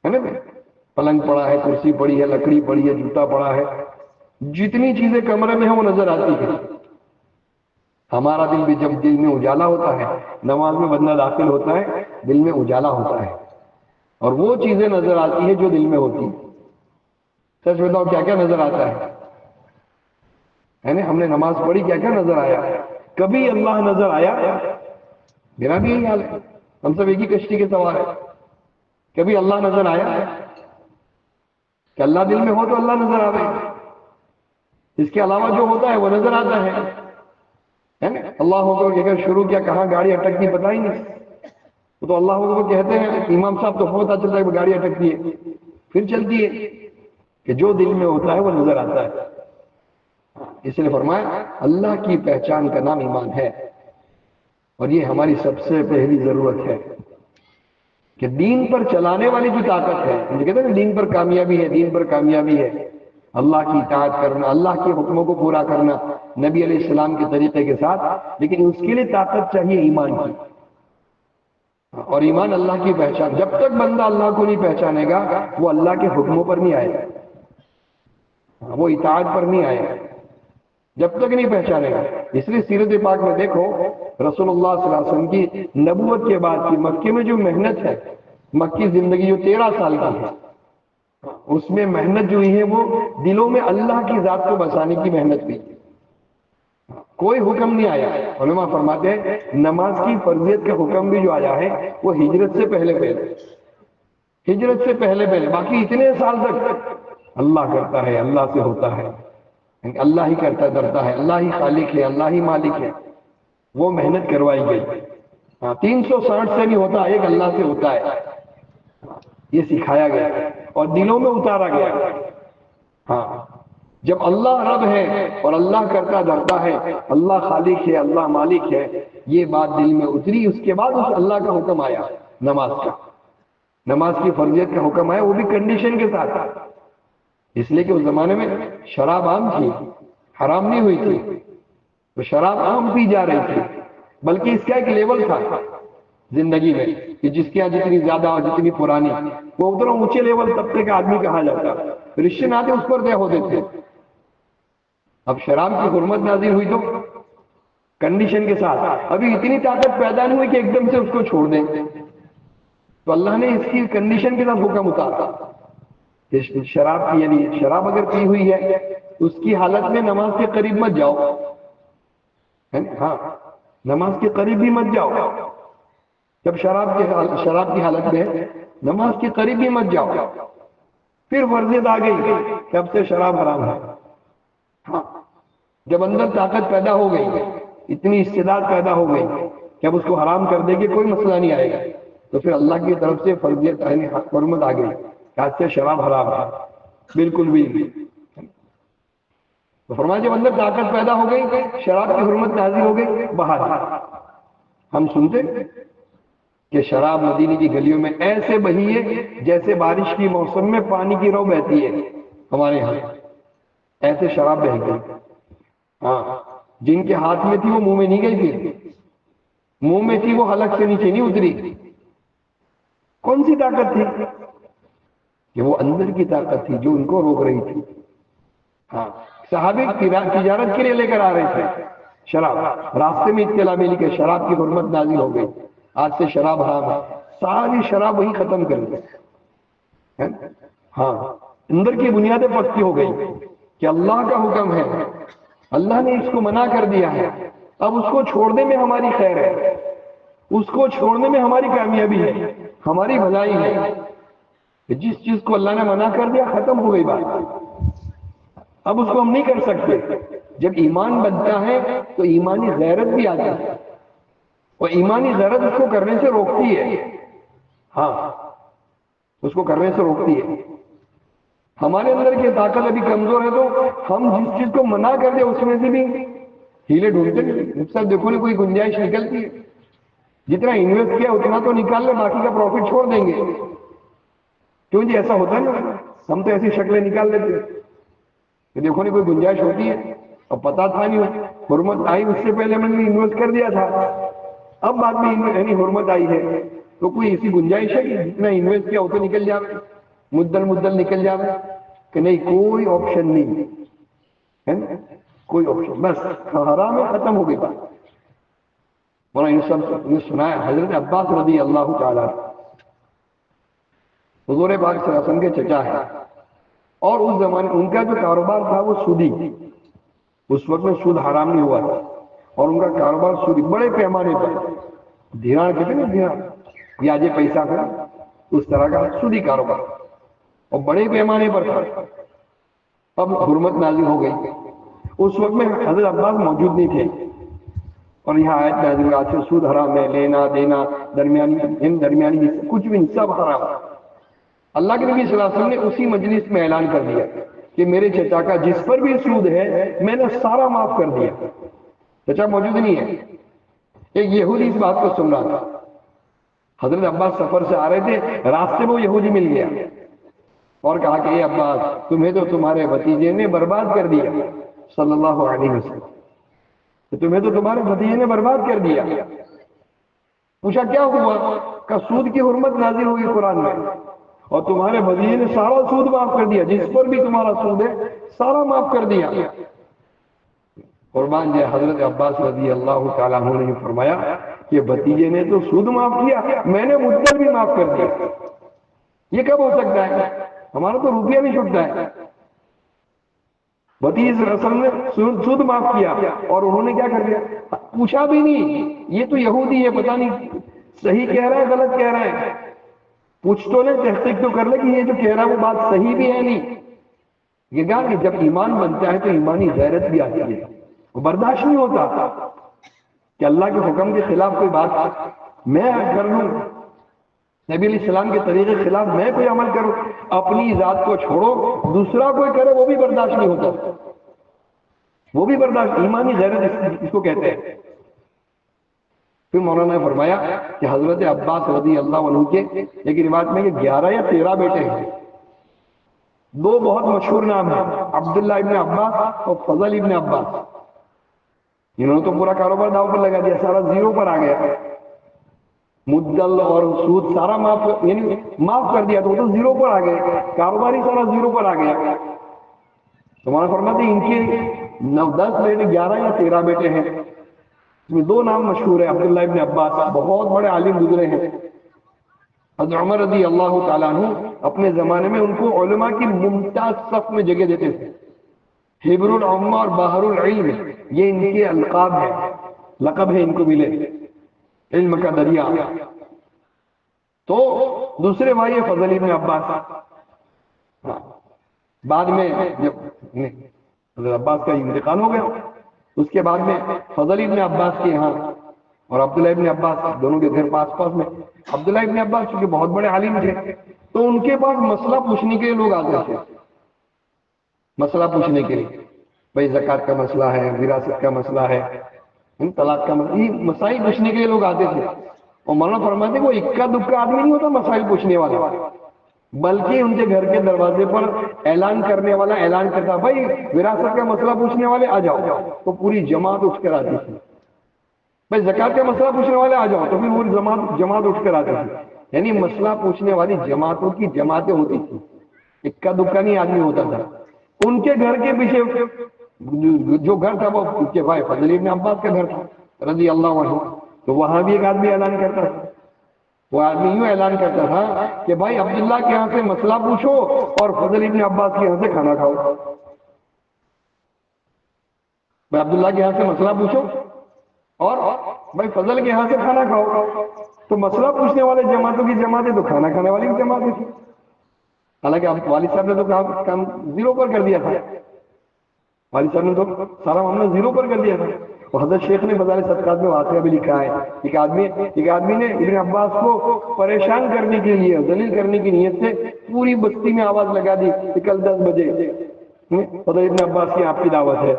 نا. پلنگ پڑا ہے، کرسی پڑی ہے، لکڑی پڑی ہے، جوتا پڑا ہے، جتنی چیزیں کمرے میں ہیں وہ نظر آتی ہیں. ہمارا دل بھی جب دل میں اجالا ہوتا ہے، نماز میں بندہ داخل ہوتا ہے، دل میں اجالا ہوتا ہے، اور وہ چیزیں نظر آتی ہیں جو دل میں ہوتی ہیں. سچ بتاؤ کیا کیا نظر آتا ہے؟ ہم نے نماز پڑھی، کیا کیا نظر آیا؟ کبھی اللہ نظر آیا؟ میرا بھی یہی حال ہے، ہم سب ایک ہی کشتی کے سوار ہیں. کبھی اللہ نظر آیا؟ کہ اللہ دل میں ہو تو اللہ نظر آ رہے ہیں، اس کے علاوہ جو ہوتا ہے وہ نظر آتا ہے. اللہ اکبر اگر شروع کیا کہاں گاڑی اٹکتی پتہ ہی نہیں. وہ تو اللہ اکبر کہتے ہیں، امام صاحب تو پتہ چلتا ہے کہ گاڑی اٹکتی ہے پھر چلتی ہے. کہ جو دل میں ہوتا ہے وہ نظر آتا ہے. اس لیے فرمایا اللہ کی پہچان کا نام ایمان ہے، اور یہ ہماری سب سے پہلی ضرورت ہے. کہ دین پر چلانے والی جو طاقت ہے، مجھے کہتے ہیں دین پر کامیابی ہے، دین پر کامیابی ہے اللہ کی اطاعت کرنا، اللہ کے حکموں کو پورا کرنا نبی علیہ السلام کے طریقے کے ساتھ. لیکن اس کے لیے طاقت چاہیے ایمان کی، اور ایمان اللہ کی پہچان. جب تک بندہ اللہ کو نہیں پہچانے گا وہ اللہ کے حکموں پر نہیں آئے گا، وہ اطاعت پر نہیں آئے گا جب تک نہیں پہچانے گا. اس لیے سیرت پاک میں دیکھو رسول اللہ صلی اللہ علیہ وسلم کی نبوت کے بعد کی مکے میں جو محنت ہے، مکی زندگی جو 13 سال کی ہے، اس میں محنت جو ہوئی ہے وہ دلوں میں اللہ کی ذات کو بسانے کی محنت ہوئی. کوئی حکم نہیں آیا. علماء فرماتے ہیں نماز کی فرضیت کا حکم بھی جو آیا ہے وہ ہجرت سے پہلے ہجرت سے پہلے باقی اتنے سال تک اللہ کرتا ہے، اللہ سے ہوتا ہے، اللہ ہی کرتا کرتا ہے، اللہ ہی خالق ہے، اللہ ہی مالک ہے. وہ محنت کروائی گئی. 360 سے نہیں ہوتا، ایک اللہ سے ہوتا ہے، یہ سکھایا گیا اور دلوں میں اتارا گیا. ہاں، جب اللہ رب ہے اور اللہ کرتا دھرتا ہے، اللہ خالق ہے، اللہ مالک ہے، یہ بات دل میں اتری. اس کے بعد اس اللہ کا حکم آیا نماز کا، نماز کی فرضیت کا حکم آیا، وہ بھی کنڈیشن کے ساتھ. اس لیے کہ اس زمانے میں شراب عام تھی، حرام نہیں ہوئی تھی، تو شراب عام پی جا رہی تھی. بلکہ اس کا ایک لیول تھا زندگی میں کہ جس کے یہاں جتنی زیادہ اور جتنی پرانی، وہ اتنا اونچے لیول طبقے کا آدمی کہا جاتا. رشتے ناطے اس پر طے ہوتے تھے. اب شراب کی حرمت نازل ہوئی تو کنڈیشن کے ساتھ، ابھی اتنی طاقت پیدا نہیں ہوئی کہ ایک دم سے اس کو چھوڑ دیں. تو اللہ نے اس کی کنڈیشن کے ساتھ حکم اتارا. شراب کی، یعنی شراب اگر پی ہوئی ہے اس کی حالت میں نماز کے قریب مت جاؤ. ہاں، نماز کے قریب بھی مت جاؤ. جب شراب کی حالت میں نماز کے قریب بھی مت جاؤ. پھر فرضیت آ گئی کہ اب سے شراب حرام ہے. ہاں، جب اندر طاقت پیدا ہو گئی، اتنی استعداد پیدا ہو گئی کہ اب اس کو حرام کر دے گی کوئی مسئلہ نہیں آئے گا، تو پھر اللہ کی طرف سے فرضیت یعنی حرمت آ گئی کہ آج سے شراب حرام ہے. بالکل بھی تو فرمایا جب اندر طاقت پیدا ہو گئی، شراب کی حرمت نازل ہو گئی، باہر ہم سنتے کہ شراب مدینے کی گلیوں میں ایسے بہی ہے جیسے بارش کی موسم میں پانی کی رو بہتی ہے، ہمارے یہاں ایسے شراب بہ گئی۔ ہاں، جن کے ہاتھ میں تھی وہ منہ میں نہیں گئی تھی، منہ میں تھی وہ حلق سے نیچے نہیں اتری۔ کون سی طاقت تھی؟ کہ وہ اندر کی طاقت تھی جو ان کو روک رہی تھی۔ ہاں، صحابی تجارت کے لیے لے کر آ رہے تھے شراب، راستے میں اطلاع ملی کہ شراب کی حرمت نازل ہو گئی، آج سے شراب حرام ہے، ساری شراب وہی ختم کر دی۔ ہاں، اندر کی بنیادیں پکی ہو گئی کہ اللہ کا حکم ہے، اللہ نے اس کو منع کر دیا ہے، اب اس کو چھوڑنے میں ہماری خیر ہے، اس کو چھوڑنے میں ہماری کامیابی ہے، ہماری بھلائی ہے۔ جس چیز کو اللہ نے منع کر دیا ختم ہو گئی بات، اب اس کو ہم نہیں کر سکتے۔ جب ایمان بنتا ہے تو ایمانی غیرت بھی آتی ہے، اور ایمانی غیرت اس کو کرنے سے روکتی ہے۔ ہاں، اس کو کرنے سے روکتی ہے۔ ہمارے اندر کی طاقت ابھی کمزور ہے تو ہم جس چیز کو منع کر دیں اس میں سے بھی ہیلے ڈھونڈتے ہیں۔ سر دیکھو نا، کوئی گنجائش نکلتی ہے، جتنا انویسٹ کیا اتنا تو نکال لے، باقی کا پروفٹ چھوڑ دیں گے۔ کیوں جی؟ ایسا ہوتا ہے نا، ہم تو ایسی شکلیں نکال لیتے ہیں کہ دیکھو نا کوئی گنجائش ہوتی ہے، اب پتا تھا نہیں، حرمت آئی اس سے پہلے میں نے انویسٹ کر دیا تھا، اب بعد میں یعنی حرمت آئی ہے تو کوئی ایسی گنجائش ہے کہ جتنا انویسٹ کیا وہ تو نکل جائے، مدل نکل جائے کہ نہیں؟ کوئی آپشن نہیں ہے نا، کوئی آپشن، بس حرام ہے، ختم ہو گئی بات۔ مولانا یہ سب نے سنا ہے، حضرت عباس رضی اللہ تعالیٰ حضور پاک صلی اللہ علیہ وسلم کے چچا ہے، اور اس زمانے ان کا جو کاروبار تھا وہ سودی، اس وقت میں سود حرام نہیں ہوا تھا، اور ان کا کاروبار سودی بڑے پیمانے پر، دھیان کہتے ہیں نا، دھیان بیاجے پیسہ کا، اس طرح کا سودی کاروبار، اور بڑے پیمانے پر تھا۔ اب حرمت نازل ہو گئی، اس وقت میں حضرت عباس موجود نہیں تھے، اور یہاں آیت نازل ہوئی، آج سے سود حرام ہے، لینا دینا، درمیانی کچھ بھی سب حرام۔ اللہ کے نبی صلی اللہ علیہ وسلم نے اسی مجلس میں اعلان کر دیا کہ میرے چچا کا جس پر بھی سود ہے میں نے سارا معاف کر دیا۔ چچا موجود نہیں ہے، ایک یہودی اس بات کو سن رہا تھا۔ حضرت عباس سفر سے آ رہے تھے، راستے میں وہ یہودی مل گیا اور کہا کہ اے عباس، تمہیں تو تمہارے بھتیجے نے برباد کر دیا، صلی اللہ علیہ وسلم، تمہیں تو تمہارے بھتیجے نے برباد کر دیا۔ پوچھا کیا ہوا؟ کہ سود کی حرمت نازل ہوئی قرآن میں، اور تمہارے بھتیجے نے سارا سود معاف کر دیا، جس پر بھی تمہارا سود ہے سارا معاف کر دیا۔ قربان جائے حضرت عباس رضی اللہ تعالیٰ عنہ نے فرمایا کہ بھتیجے نے تو سود معاف کیا، میں نے مدت بھی معاف کر دیا۔ یہ کب ہو سکتا ہے؟ ہمارا تو روپیہ بھی چھٹتا ہے۔ بھتیجے صلی اللہ علیہ وسلم نے سود معاف کیا اور انہوں نے کیا کر دیا؟ پوچھا بھی نہیں، یہ تو یہودی ہے، پتہ نہیں صحیح کہہ رہا ہے غلط کہہ رہا ہے، پوچھ تو لے، تحقیق تو کر لے کہ یہ جو کہہ رہا ہے وہ بات صحیح بھی ہے نہیں۔ یہ کہا کہ جب ایمان بنتا ہے تو ایمانی غیرت بھی آتی ہے، وہ برداشت نہیں ہوتا کہ اللہ کے حکم کے خلاف کوئی بات میں کر لوں، نبی علیہ السلام کے طریقے کے خلاف میں کوئی عمل کروں، اپنی ذات کو چھوڑو، دوسرا کوئی کرے وہ بھی برداشت نہیں ہوتا، وہ بھی برداشت، ایمانی غیرت اس کو کہتے ہیں۔ پھر مولانا نے فرمایا کہ حضرت عباس رضی اللہ عنہ کے ایک روایت میں کہ 11 یا 13 بیٹے ہیں، دو بہت مشہور نام ہیں، عبداللہ ابن عباس اور فضل ابن عباس۔ انہوں نے تو پورا کاروبار داؤ پر لگا دیا، سارا زیرو پر آ گیا، مدل اور سود سارا معاف کر دیا، تو وہ تو زیرو پر آ گئے، کاروبار ہی سارا زیرو پر آ گیا۔ تو مولانا فرماتے ہیں ان کے 9-10 بیٹے، 11 یا 13 بیٹے ہیں، اس میں دو نام مشہور ہیں، عبداللہ ابن عباس بہت بڑے عالم گزرے ہیں۔ حضرت عمر رضی اللہ تعالیٰ عنہ اپنے زمانے میں ان کو علماء کی ممتاز صف میں جگہ دیتے تھے، حبر العلم اور بحر العلم، یہ ان کے القاب ہے، لقب ہے ان کو ملے، علم کا دریا۔ تو دوسرے بھائی فضل ابن عباس، بعد میں جب حضرت عباس کا انتقال ہو گیا، اس کے بعد میں فضل ابن عباس کے یہاں اور عبداللہ ابن عباس دونوں کے گھر پاس پاس میں، عبداللہ ابن عباس چونکہ بہت بڑے عالم تھے تو ان کے پاس مسئلہ پوچھنے کے لیے لوگ آتے تھے، مسئلہ پوچھنے کے لیے۔ بھائی زکوٰۃ کا مسئلہ ہے، وراثت کا مسئلہ ہے، طلاق کا مسئلہ، یہ مسائل پوچھنے کے لیے لوگ آتے تھے. اور مولانا فرماتے وہ اکا دکا آدمی نہیں ہوتا مسائل پوچھنے والا، بلکہ ان کے گھر کے دروازے پر اعلان کرنے والا اعلان کرتا بھائی وراثت کا مسئلہ پوچھنے والے آ جاؤ، تو پوری جماعت اٹھ کر آتی تھی. بھائی زکوٰۃ کا مسئلہ پوچھنے والے آ جاؤ، تو پھر پوری جماعت اٹھ کر آتی تھی. یعنی مسئلہ پوچھنے والی جماعتوں کی جماعتیں ہوتی تھی، اکا دکا نہیں آدمی ہوتا تھا. ان کے گھر کے پیچھے جو گھر تھا وہ ان کے بھائی فضل ابن عباس کا گھر تھا رضی اللہ عنہ، تو وہاں بھی ایک آدمی اعلان کرتا تھا. وہ آدمی یوں اعلان کرتا تھا کہ بھائی عبداللہ کے یہاں سے مسئلہ پوچھو اور فضل ابن عباس کے یہاں سے کھانا کھاؤ. بھائی عبداللہ کے یہاں سے مسئلہ پوچھو اور بھائی فضل کے یہاں سے کھانا کھاؤ. تو مسئلہ پوچھنے والے جماعتوں کی جماعتیں تو کھانا کھانے والی کی جماعتیں تھی. حالانکہ والد صاحب نے تو کام زیرو پر کر دیا تھا، والد صاحب نے تو سارا معاملہ زیرو پر کر دیا تھا. اور حضرت شیخ نے فضائل صدقات میں واقعہ بھی لکھا ہے، ایک آدمی نے ابن عباس کو پریشان کرنے کے لیے، ذلیل کرنے کی نیت سے پوری بستی میں آواز لگا دی کہ کل 10 بجے حضرت ابن عباس کی آپ کی دعوت ہے.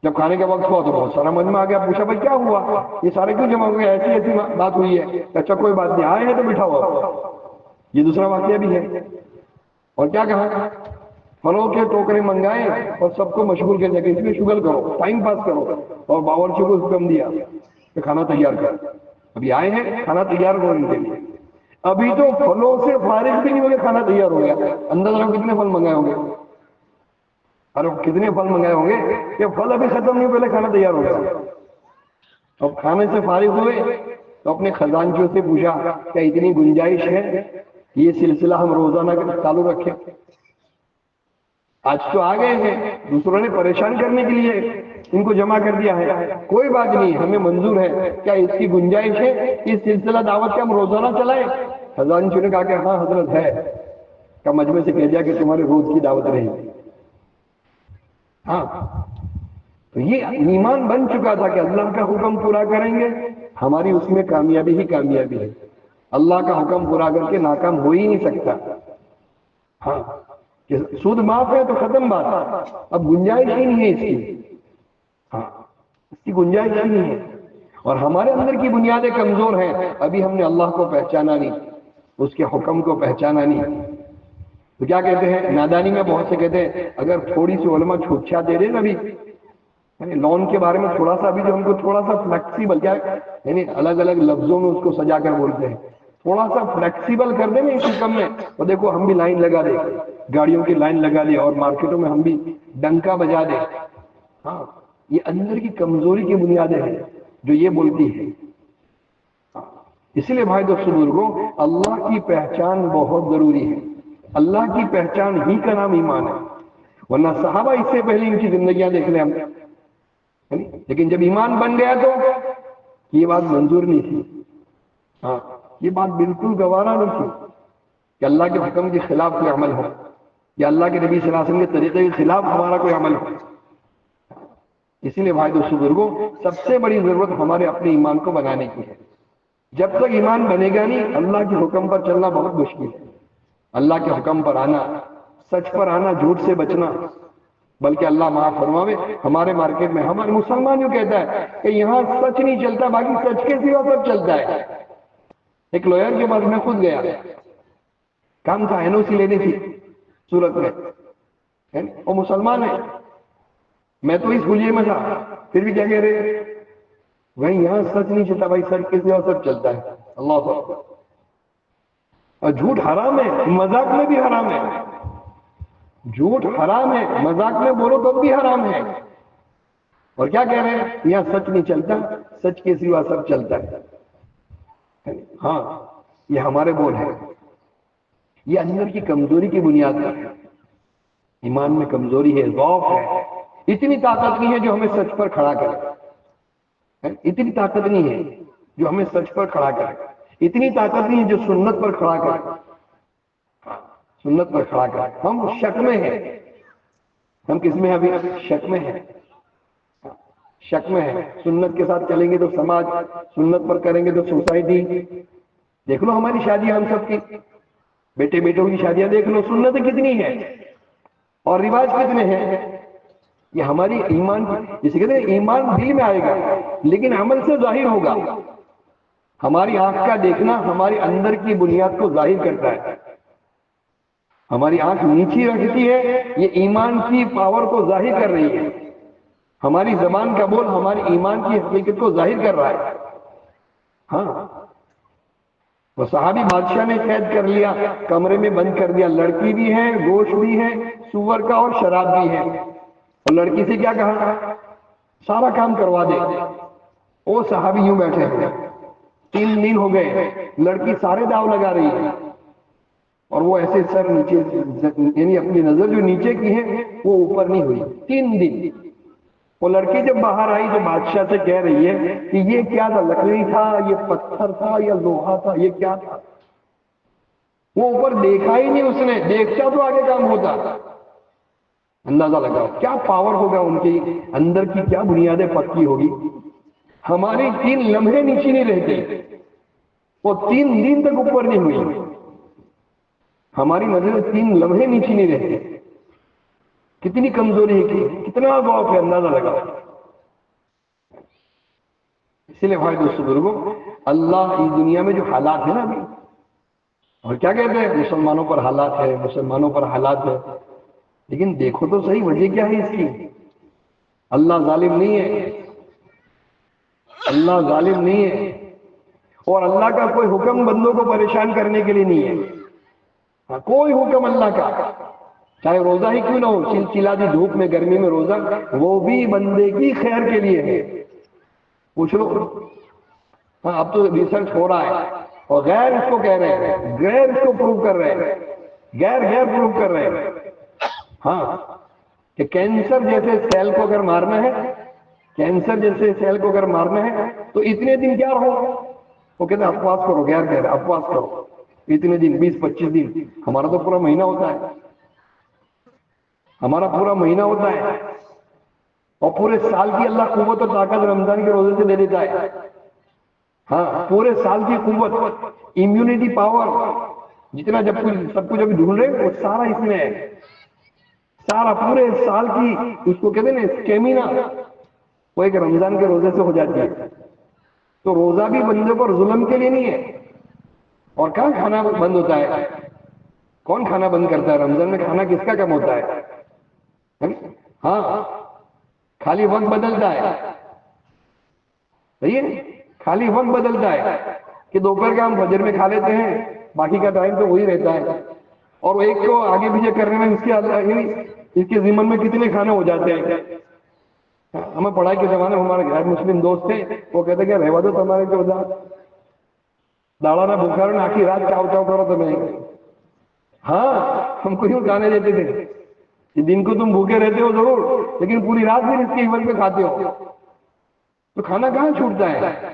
جب کھانے کا وقت ہوا تو بہت سارا مجمع آ گیا. پوچھا بھائی کیا ہوا، یہ سارے کیوں جمع ہو گئے، ایسی بات ہوئی ہے. اچھا کوئی بات نہیں، آئے ہیں تو بٹھا ہوا. یہ دوسرا واقعہ بھی ہے. اور کیا کہا، پھلوں کے ٹوکرے منگائے اور سب کو مشغول کر دیا، اس میں شغل کرو، ٹائم پاس کرو. اور باورچی کو حکم دیا کہ کھانا تیار کر، ابھی آئے ہیں کھانا تیار کرو ان کے لیے. ابھی تو پھلوں سے فارغ بھی نہیں ہو گئے، کھانا تیار ہو گیا. اندازہ لگاؤ کتنے پھل منگائے ہوں گے، ارے کتنے پھل منگائے ہوں گے کہ پھل ابھی ختم نہیں، پہلے کھانا تیار ہو گیا. اب کھانے سے فارغ ہوئے تو اپنے خزانچوں سے پوچھا کیا اتنی گنجائش ہے یہ سلسلہ ہم روزانہ چالو رکھیں. آج تو آ گئے ہیں، دوسروں نے پریشان کرنے کے لیے ان کو جمع کر دیا ہے. کوئی بات نہیں، ہمیں منظور ہے. کیا اس کی گنجائش ہے اس سلسلہ دعوت کا ہم روزانہ چلائیں؟ خزانچوں نے کہا کہ ہاں حضرت ہے. کا مجمع سے کہہ دیا کہ تمہارے روز کی دعوت رہے گی. ہاں تو یہ ایمان بن چکا تھا کہ اللہ کا حکم پورا کریں گے، ہماری اس میں کامیابی ہی کامیابی ہے. اللہ کا حکم پورا کر کے ناکام ہو ہی نہیں سکتا. ہاں کہ سود معاف ہے تو ختم بات، اب گنجائش ہی نہیں ہے اس کی. ہاں اس کی گنجائش ہی نہیں ہے. اور ہمارے اندر کی بنیادیں کمزور ہیں، ابھی ہم نے اللہ کو پہچانا نہیں، اس کے حکم کو پہچانا نہیں. تو کیا کہتے ہیں، نادانی میں بہت سے کہتے ہیں اگر تھوڑی سی علماء چھوٹ چھاٹ دے دے نا، ابھی یعنی لون کے بارے میں تھوڑا سا، ابھی جو ہم کو تھوڑا سا فلیکسیبل، کیا یعنی الگ الگ لفظوں میں اس کو سجا کر بولتے ہیں، تھوڑا سا فلیکسیبل کر دیں نا اس حکم میں، تو دیکھو ہم بھی لائن لگا دیں، گاڑیوں کی لائن لگا دیں اور مارکیٹوں میں ہم بھی ڈنکا بجا دیں. ہاں یہ اندر کی کمزوری کی بنیادیں ہیں جو یہ بولتی ہے. اس لیے بھائی دوستو بزرگوں، اللہ کی پہچان بہت ضروری ہے. اللہ کی پہچان ہی کا نام ایمان ہے. ورنہ صحابہ اس سے پہلے ان کی زندگیاں دیکھ لیں ہم، لیکن جب ایمان بن گیا تو یہ بات منظور نہیں تھی. ہاں یہ بات بالکل گوارا نہیں تھی کہ اللہ کے حکم کے خلاف کوئی عمل ہو، یا اللہ کے نبی صلی اللہ علیہ وسلم کے طریقے کے خلاف ہمارا کوئی عمل ہو. اسی لیے بھائی دوستو بزرگوں، سب سے بڑی ضرورت ہمارے اپنے ایمان کو بنانے کی ہے. جب تک ایمان بنے گا نہیں، اللہ کے حکم پر چلنا بہت مشکل ہے. اللہ کے حکم پر آنا، سچ پر آنا، جھوٹ سے بچنا. بلکہ اللہ معاف فرماوے، ہمارے مارکیٹ میں ہمارے مسلمان یوں کہتا ہے کہ یہاں سچ نہیں چلتا، باقی سچ کے سوا سب چلتا ہے. ایک لوئر کے پاس میں خود گیا، کام تھا، NOC لینی تھی سورت میں، وہ مسلمان ہے، میں تو اس حلیے میں تھا، پھر بھی کیا کہہ رہے بھائی یہاں سچ نہیں چلتا، بھائی سچ کے سوا سب چلتا ہے. اللہ اکبر. اور جھوٹ حرام ہے، مذاق میں بھی حرام ہے. جھوٹ حرام ہے، مذاق میں بولو تو بھی حرام ہے. اور کیا کہہ رہے ہیں، یہاں سچ نہیں چلتا، سچ کے سوا سب چلتا ہے. ہاں یہ ہمارے بول ہیں. یہ اندر کی کمزوری کی بنیاد پر ہے. ایمان میں کمزوری ہے، ضعف ہے. اتنی طاقت نہیں ہے جو ہمیں سچ پر کھڑا کرے، اتنی طاقت نہیں ہے جو ہمیں سچ پر کھڑا کرے، اتنی طاقت نہیں ہے جو سنت پر کھڑا کرے. سنت پر کھڑا کرے. ہم شک میں ہیں. ہم کس میں ابھی شک میں ہیں، شک میں ہے. سنت کے ساتھ چلیں گے تو سماج، سنت پر کریں گے تو سوسائٹی. دیکھ لو ہماری شادیاں، ہم سب کی بیٹے بیٹوں کی شادیاں دیکھ لو، سنت کتنی ہے اور رواج کتنے ہیں. یہ ہماری ایمان کی، جسے کہتے ہیں ایمان دل میں آئے گا لیکن عمل سے ظاہر ہوگا. ہماری آنکھ کا دیکھنا ہماری اندر کی بنیاد کو ظاہر کرتا ہے. ہماری آنکھ نیچی رکھتی ہے، یہ ایمان کی پاور کو ظاہر کر رہی ہے. ہماری زبان کا بول ہماری ایمان کی حقیقت کو ظاہر کر رہا ہے. ہاں، وہ صحابی بادشاہ نے قید کر لیا، کمرے میں بند کر دیا، لڑکی بھی ہے، گوشت بھی ہے، سور کا اور شراب بھی ہے. اور لڑکی سے کیا کہا؟ سارا کام کروا دے. وہ صحابی یوں بیٹھے ہیں، 3 دن ہو گئے، لڑکی سارے داؤ لگا رہی ہے اور وہ ایسے سر نیچے، یعنی اپنی نظر جو نیچے کی ہے وہ اوپر نہیں ہوئی 3 دن. وہ لڑکی جب باہر آئی تو بادشاہ سے کہہ رہی ہے کہ یہ کیا تھا، لکڑی تھا، یہ پتھر تھا یا لوہا تھا، یہ کیا تھا؟ وہ اوپر دیکھا ہی نہیں اس نے، دیکھتا تو آگے کام ہوتا. اندازہ لگاؤ کیا پاور ہوگا ان کی اندر کی، کیا بنیادیں پکی ہوگی. ہماری 3 لمحے نیچے نہیں رہتے، وہ 3 دن تک اوپر نہیں ہوئی. ہماری نظر 3 لمحے نیچے نہیں رہتے. کتنی کمزوری ہے، کتنا ضعف ہے، اندازہ لگاؤ. اسی لیے بھائی دوستو بزرگوں، اللہ اس دنیا میں جو حالات ہیں نا ابھی، اور کیا کہتے ہیں مسلمانوں پر حالات ہے، مسلمانوں پر حالات ہے، لیکن دیکھو تو صحیح وجہ کیا ہے اس کی. اللہ ظالم نہیں ہے، اللہ ظالم نہیں ہے، اور اللہ کا کوئی حکم بندوں کو پریشان کرنے کے لیے نہیں ہے. کوئی حکم اللہ کا، چاہے روزہ ہی کیوں نہ ہو، چلچلاتی دھوپ میں گرمی میں روزہ، وہ بھی بندے کی خیر کے لیے ہے. پوچھ لو. ہاں، اب تو ریسرچ ہو رہا ہے اور غیر اس کو کہہ رہے ہیں، غیر اس کو پروو کر رہے ہیں، غیر پروو کر رہے ہیں. ہاں، کہ کینسر جیسے سیل کو اگر مارنا ہے، کینسر جیسے سیل کو اگر مارنا ہے تو اتنے دن کیا رہو. وہ کہتے ہیں اپواس کرو، غیر کہہ رہے اپواس کرو اتنے دن، 20-25 دن. ہمارا تو پورا مہینہ ہوتا ہے، ہمارا پورا مہینہ ہوتا ہے، اور پورے سال کی اللہ قوت اور طاقت رمضان کے روزے سے دے دیتا ہے. ہاں، پورے سال کی قوت، امیونٹی پاور، جتنا جب کچھ سب کچھ ابھی ڈھونڈ رہے وہ سارا اس میں ہے. سارا پورے سال کی، اس کو کہتے ہیں نا اسٹیمینا، وہ ایک رمضان کے روزے سے ہو جاتی ہے. تو روزہ بھی بندے پر ظلم کے لیے نہیں ہے. اور کہاں کھانا بند ہوتا ہے؟ کون کھانا بند کرتا ہے رمضان میں؟ کھانا کس کا کم ہوتا ہے؟ ہاں، خالی وقت بدلتا ہے. صحیح ہے، خالی وقت بدلتا ہے کہ دوپہر کا ہم فجر میں کھا لیتے ہیں، باقی کا ٹائم تو وہی رہتا ہے. اور ایک کو آگے پیچھے کرنے میں اس کے ذمن میں کتنے کھانے ہو جاتے ہیں. ہمیں پڑھائی کے زمانے میں ہمارے غیر مسلم دوست تھے، وہ کہتے کہ رہوا دو تمہارے جو داڑا نہ بخار نہ آخی رات چاؤ چاؤ کرو تمہیں. ہاں، ہم کو یوں کھانے دیتے تھے. دن کو تم بھوکے رہتے ہو ضرور، لیکن پوری رات بھی اس کے عوض میں کھاتے ہو، تو کھانا کہاں چھوٹتا ہے.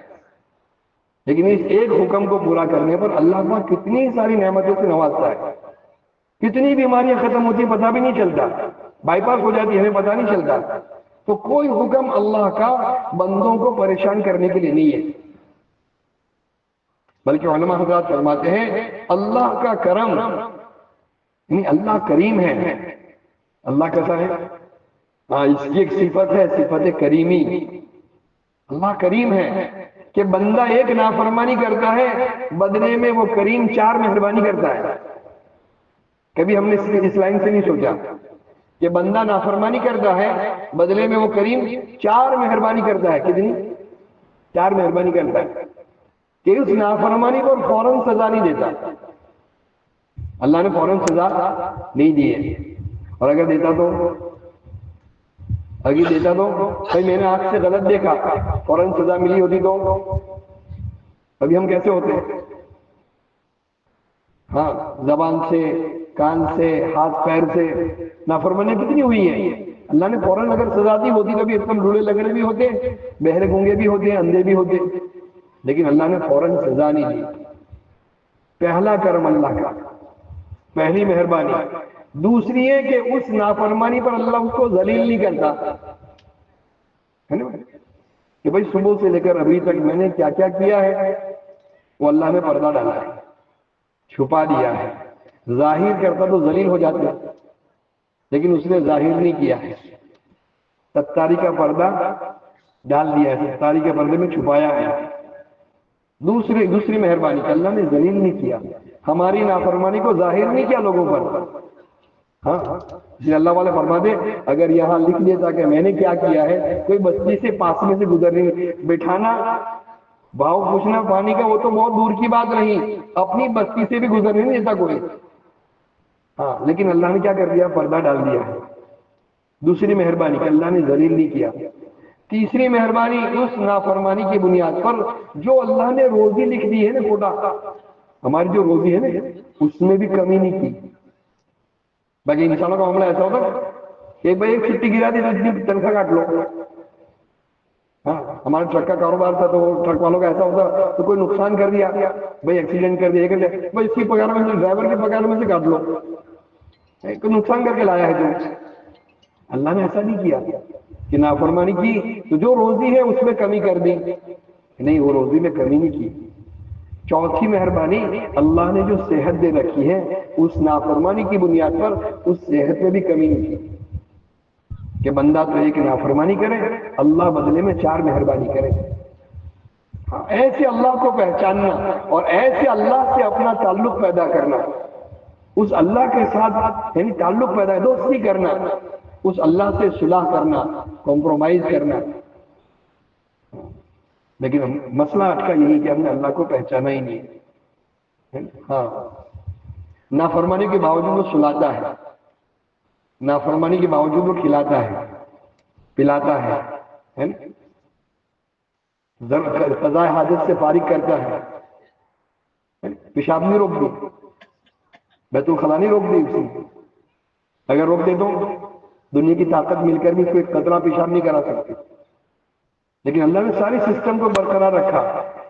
لیکن اس ایک حکم کو پورا کرنے پر اللہ پاک کتنی ساری نعمتوں سے نوازتا ہے. کتنی بیماریاں ختم ہوتی ہیں پتہ بھی نہیں چلتا، بائی پاس ہو جاتی ہے ہمیں پتہ نہیں چلتا. تو کوئی حکم اللہ کا بندوں کو پریشان کرنے کے لیے نہیں ہے. بلکہ علماء حضرات فرماتے ہیں اللہ کا کرم، یعنی اللہ کریم ہے. اللہ کیسا ہے؟ ہاں، اس کی ایک صفت ہے، صفت کریمی. اللہ کریم ہے کہ بندہ ایک نافرمانی کرتا ہے، بدلے میں وہ کریم 4 مہربانی کرتا ہے. کبھی ہم نے اس لائن سے نہیں سوچا کہ بندہ نافرمانی کرتا ہے، بدلے میں وہ کریم 4 مہربانی کرتا ہے. کتنی؟ 4 مہربانی کرتا ہے کہ اس نافرمانی پر فوراً سزا نہیں دیتا. اللہ نے فوراً سزا نہیں دی ہے، اور اگر دیتا تو بھائی میں نے آنکھ سے غلط دیکھا، فوراً سزا ملی ہوتی تو ابھی ہم کیسے ہوتے ہیں؟ ہاں، زبان سے، کان سے، ہاتھ پیر سے نافرمانی کتنی ہوئی ہے. اللہ نے فوراً اگر سزا دی ہوتی تو بھی ایک دم لوڑے لگڑے بھی ہوتے، بہرے گونگے بھی ہوتے، اندھے بھی ہوتے، لیکن اللہ نے فوراً سزا نہیں دی. پہلا کرم اللہ کا، پہلی مہربانی. دوسری ہے کہ اس نافرمانی پر اللہ اس کو ذلیل نہیں کرتا ہے نا، کہ بھائی صبح سے لے کر ابھی تک میں نے کیا کیا کیا ہے وہ اللہ نے پردہ ڈالا ہے، چھپا دیا ہے. ظاہر کرتا تو ذلیل ہو جاتے، لیکن اس نے ظاہر نہیں کیا ہے. ستاری کا پردہ ڈال دیا ہے، ستاری کے پردے میں چھپایا ہے۔ دوسری مہربانی کہ اللہ نے ذلیل نہیں کیا، ہماری نافرمانی کو ظاہر نہیں کیا لوگوں پر۔ ہاں جی، اللہ والے فرماتے اگر یہاں لکھ دیتا کہ میں نے کیا کیا ہے، کوئی بستی سے پاس میں سے گزر نہیں، بٹھانا بھاؤ پوچھنا پانی کا وہ تو بہت دور کی بات نہیں، اپنی بستی سے بھی گزرنے نہیں دیتا کوئی۔ ہاں لیکن اللہ نے کیا کر دیا، پردہ ڈال دیا ہے۔ دوسری مہربانی کہ اللہ نے ذلیل نہیں کیا۔ تیسری مہربانی اس نافرمانی کی بنیاد پر جو اللہ نے روزی لکھ دی ہے نا کوٹا، ہماری جو روزی ہے نا اس میں بھی کمی نہیں کی۔ باقی انسانوں کا معاملہ ایسا ہوتا کہ بھائی ایک چھٹی گرا دی تو اتنی تنخواہ کاٹ لو۔ ہاں ہمارا ٹرک کا کاروبار تھا تو ٹرک والوں کا ایسا ہوتا تو کوئی نقصان کر دیا، بھائی ایکسیڈنٹ کر دیا، بھائی اس کی پگار میں سے، ڈرائیور کی پگار میں سے کاٹ لو، کوئی نقصان کر کے لایا ہے جو۔ اللہ نے ایسا نہیں کیا کہ نافرمانی کی تو جو روزی ہے اس میں کمی کر دی، نہیں، وہ روزی میں کمی نہیں کی۔ چوتھی مہربانی اللہ نے جو صحت دے رکھی ہے اس نافرمانی کی بنیاد پر اس صحت میں بھی کمی نہیں کی کہ بندہ تو ایک نافرمانی کرے، اللہ بدلے میں 4 مہربانی کرے۔ ہاں، ایسے اللہ کو پہچاننا اور ایسے اللہ سے اپنا تعلق پیدا کرنا، اس اللہ کے ساتھ یعنی تعلق پیدا، دوستی کرنا، اس اللہ سے صلح کرنا، کمپرومائز کرنا۔ لیکن مسئلہ اٹکا یہی کہ ہم نے اللہ کو پہچانا ہی نہیں۔ ہاں، نافرمانی کے باوجود وہ سلاتا ہے، نافرمانی کے باوجود وہ کھلاتا ہے، پلاتا ہے، قضاء حاجت سے فارغ کرتا ہے، پیشاب نہیں روک دی، بیت الخلا نہیں روک دی اسی، اگر روک دے تو دنیا کی طاقت مل کر بھی کوئی قطرہ پیشاب نہیں کرا سکتی۔ لیکن اللہ نے ساری سسٹم کو برقرار رکھا،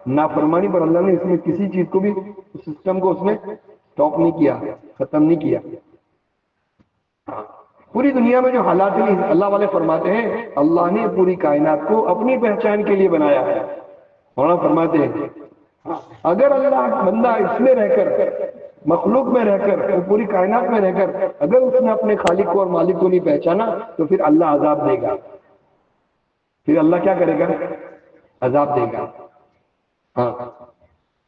نافرمانی پر اللہ نے اس میں کسی چیز کو بھی سسٹم کو اس نے اسٹاپ نہیں کیا، ختم نہیں کیا۔ پوری دنیا میں جو حالات ہیں اللہ والے فرماتے ہیں اللہ نے پوری کائنات کو اپنی پہچان کے لیے بنایا ہے۔ مولانا فرماتے ہیں اگر اللہ بندہ اس میں رہ کر، مخلوق میں رہ کر، پوری کائنات میں رہ کر اگر اس نے اپنے خالق کو اور مالک کو نہیں پہچانا تو پھر اللہ عذاب دے گا، پھر اللہ کیا کرے گا، عذاب دے گا۔ ہاں،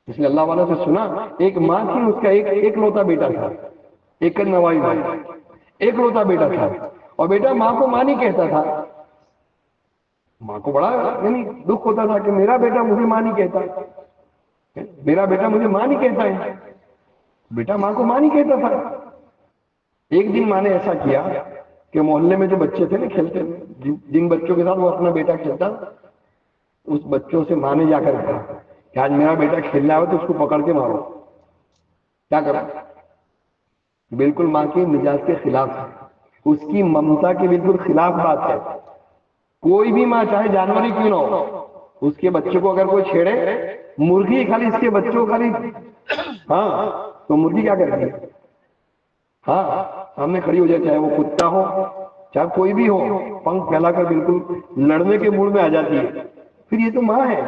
اس نے اللہ والا سے سنا ایک ماں تھی، اس کا ایک لوتا بیٹا تھا، ایک نوائی بھائی، ایک لوتا بیٹا تھا، اور بیٹا ماں کو ماں نہیں کہتا تھا۔ ماں کو بڑا یعنی دکھ ہوتا تھا کہ میرا بیٹا مجھے ماں نہیں کہتا، میرا بیٹا مجھے ماں نہیں کہتا ہے، بیٹا ماں کو ماں نہیں کہتا تھا۔ ایک دن ماں نے ایسا کیا کہ محلے میں جو بچے تھے نا کھیلتے، جن بچوں کے ساتھ وہ اپنا بیٹا کھیلتا، اس بچوں سے ماں نے جا کر کہا کہ آج میرا بیٹا کھیلنا ہو تو اس کو پکڑ کے مارو۔ کیا کرا؟ بالکل ماں کی مزاج کے خلاف ہے، اس کی ممتا کے بالکل خلاف بات ہے۔ کوئی بھی ماں چاہے جانور ہی کیوں نہ ہو، اس کے بچے کو اگر کوئی چھیڑے، مرغی خالی اس کے بچوں خالی، ہاں تو مرغی کیا کرتی ہے، ہاں سامنے کھڑی ہو جائے، چاہے وہ کتا ہو چاہے کوئی بھی ہو، پنکھ پھیلا کر بالکل لڑنے کے موڈ میں آ جاتی ہے۔ پھر یہ تو ماں ہے،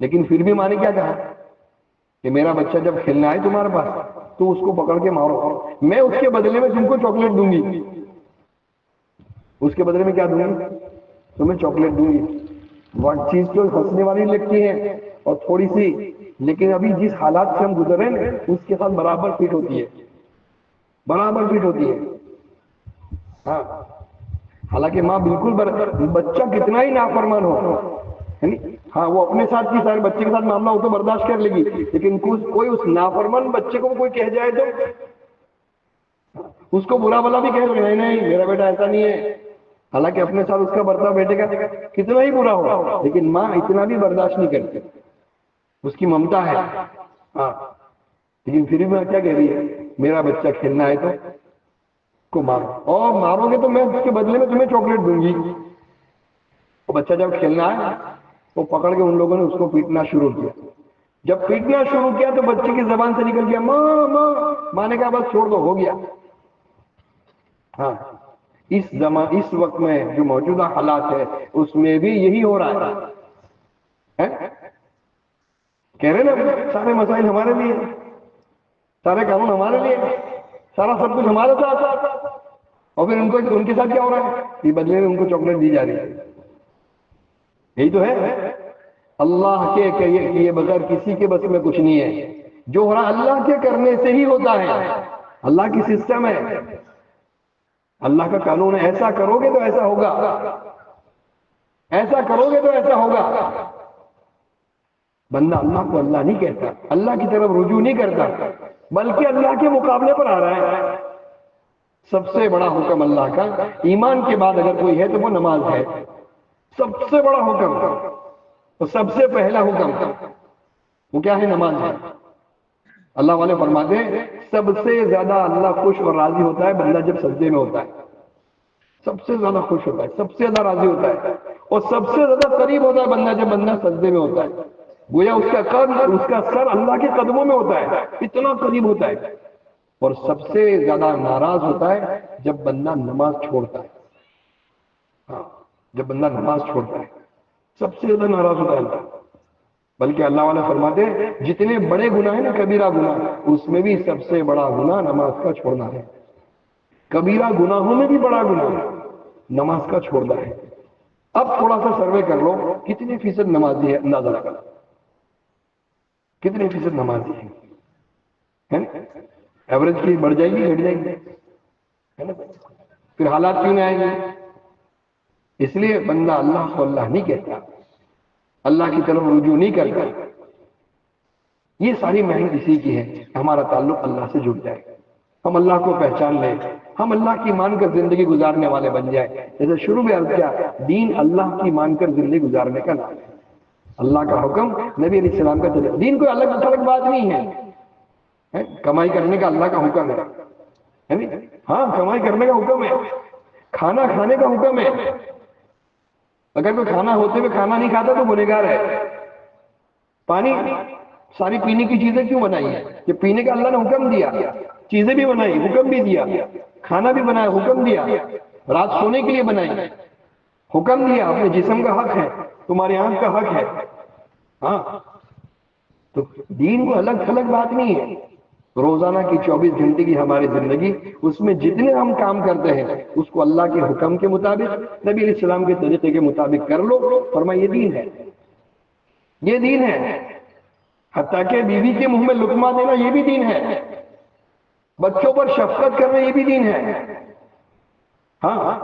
لیکن پھر بھی ماں نے کیا کہا کہ میرا بچہ جب کھیلنا ہے تمہارے پاس تو اس کو پکڑ کے مارو، میں اس کے بدلے میں تم کو چاکلیٹ دوں گی، اس کے بدلے میں کیا دوں گی، تمہیں چاکلیٹ دوں گی۔ وہ چیز تو ہنسنے والی لگتی ہے اور تھوڑی سی، لیکن ابھی جس حالات سے ہم گزر رہے ہیں اس کے ساتھ برابر فٹ ہوتی ہے، برابر فٹ ہوتی ہے۔ ہاں، حالانکہ ماں بالکل بچہ کتنا ہی نافرمان ہو، ہاں وہ اپنے ساتھ کی سارے بچے کے ساتھ معاملہ ہو تو برداشت کر لے گی، لیکن کوئی اس نافرمان بچے کو کوئی کہہ جائے تو اس کو برا بلا بھی کہے، نہیں نہیں میرا بیٹا ایسا نہیں ہے، حالانکہ اپنے ساتھ اس کا برتاؤ بیٹے کا کتنا ہی برا ہو، لیکن ماں اتنا بھی برداشت نہیں کرتی، اس کی ممتا ہے۔ ہاں، لیکن پھر بھی ماں کیا کہہ رہی ہے، میرا بچہ کھیلنا ہے تو کو مارو، اور مارو گے تو میں اس کے بدلے میں تمہیں چاکلیٹ دوں گی۔ بچہ جب کھیلنا ہے وہ پکڑ کے ان لوگوں نے اس کو پیٹنا شروع کیا۔ جب پیٹنا شروع کیا تو بچے کی زبان سے نکل گیا ماں ماں، ماں نے کہا بس چھوڑ دو، ہو گیا۔ ہاں، اس وقت میں جو موجودہ حالات ہے اس میں بھی یہی ہو رہا ہے۔ کہہ رہے نا سارے مسائل ہمارے لیے، سارے قانون ہمارے لیے، سارا سب کچھ ہمارے ساتھ، اور پھر ان کے ساتھ کیا ہو رہا ہے؟ یہ بدلے میں ان کو چاکلیٹ دی جا رہی ہے. یہی تو ہے. اللہ کے کیے بغیر کسی کے بس میں کچھ نہیں ہے. جو ہو رہا اللہ کے کرنے سے ہی ہوتا ہے. اللہ کی سسٹم ہے, اللہ کا قانون ہے. ایسا کرو گے تو ایسا ہوگا, ایسا کرو گے تو ایسا ہوگا. بندہ اللہ کو اللہ نہیں کہتا, اللہ کی طرف رجوع نہیں کرتا, بلکہ اللہ کے مقابلے پر آ رہا ہے. سب سے بڑا حکم اللہ کا ایمان کے بعد اگر کوئی ہے تو وہ نماز ہے. سب سے بڑا حکم, تو سب سے پہلا حکم وہ کیا ہے؟ نماز ہے. اللہ والے فرماتے ہیں سب سے زیادہ اللہ خوش اور راضی ہوتا ہے بندہ جب سجدے میں ہوتا ہے. سب سے زیادہ خوش ہوتا ہے, سب سے زیادہ راضی ہوتا ہے, اور سب سے زیادہ قریب ہوتا ہے بندہ جب بندہ سجدے میں ہوتا ہے. گویا اس کا قد, اس کا سر اللہ کے قدموں میں ہوتا ہے, اتنا قریب ہوتا ہے. اور سب سے زیادہ ناراض ہوتا ہے جب بندہ نماز چھوڑتا ہے. ہاں, جب بندہ نماز چھوڑتا ہے سب سے زیادہ ناراض ہوتا ہے اللہ. بلکہ اللہ والے فرماتے ہیں جتنے بڑے گناہ ہیں نا, کبیرہ گناہ, اس میں بھی سب سے بڑا گناہ نماز کا چھوڑنا ہے. کبیرہ گناہوں میں بھی بڑا گناہ نماز کا چھوڑنا ہے. اب تھوڑا سا سروے کر لو کتنے فیصد نمازی ہے, اندازہ لگا کتنے فیصد نمازی ہے. ایوریج کی بڑھ جائے گی, گھٹ جائے گی, ہے نا؟ پھر حالات کیوں نہیں آئیں گے؟ اس لیے بندہ اللہ کو اللہ نہیں کہتا, اللہ کی طرف رجوع نہیں کرتا. یہ ساری محنت اسی کی ہے, ہمارا تعلق اللہ سے جڑ جائے, ہم اللہ کو پہچان لیں, ہم اللہ کی مان کر زندگی گزارنے والے بن جائیں. جیسے شروع میں عرض کیا, دین اللہ کی مان کر زندگی گزارنے کا نام ہے. اللہ کا حکم, نبی علیہ السلام کا طریقہ. دین کوئی الگ بات نہیں ہے. کمائی کرنے کا اللہ کا حکم ہے, ہاں کمائی کرنے کا حکم ہے. کھانا کھانے کا حکم ہے. اگر کوئی کھانا ہوتے ہوئے کھانا نہیں کھاتا تو گنہگار ہے. پانی, ساری پینے کی چیزیں کیوں بنائی ہیں؟ کہ پینے کا اللہ نے حکم دیا, چیزیں بھی بنائی, حکم بھی دیا. کھانا بھی بنایا, حکم دیا. رات سونے کے لیے بنائی, حکم دیا. اپنے جسم کا حق ہے, تمہاری آنکھ کا حق ہے. ہاں, تو دین کو الگ تھلگ بات نہیں ہے. روزانہ کی 24 گھنٹے کی ہماری زندگی, اس میں جتنے ہم کام کرتے ہیں اس کو اللہ کے حکم کے مطابق, نبی علیہ السلام کے طریقے کے مطابق کر لو. فرمایا یہ دین ہے, یہ دین ہے. حتیٰ کہ بیوی کے منہ میں لقمہ دینا یہ بھی دین ہے. بچوں پر شفقت کرنا یہ بھی دین ہے. ہاں,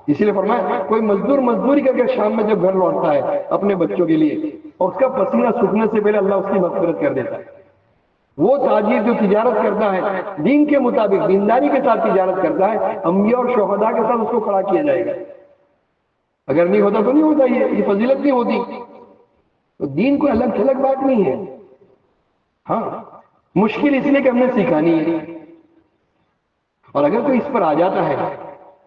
اسی لیے فرمایا کوئی مزدور مزدوری کر کے شام میں جب گھر لوٹتا ہے اپنے بچوں کے لیے, اور اس کا پسینہ سوکھنے سے پہلے اللہ اس کی مغفرت کر دیتا ہے. وہ تاجر جو تجارت کرتا ہے دین کے مطابق, دینداری کے ساتھ تجارت کرتا ہے, انبیاء اور شہداء کے ساتھ اس کو کھڑا کیا جائے گا. اگر نہیں ہوتا تو نہیں ہوتا, یہ فضیلت نہیں ہوتی. تو دین کو الگ تھلگ بات نہیں ہے. ہاں, مشکل اس لیے کہ ہم نے سکھانی ہے. اور اگر کوئی اس پر آ جاتا ہے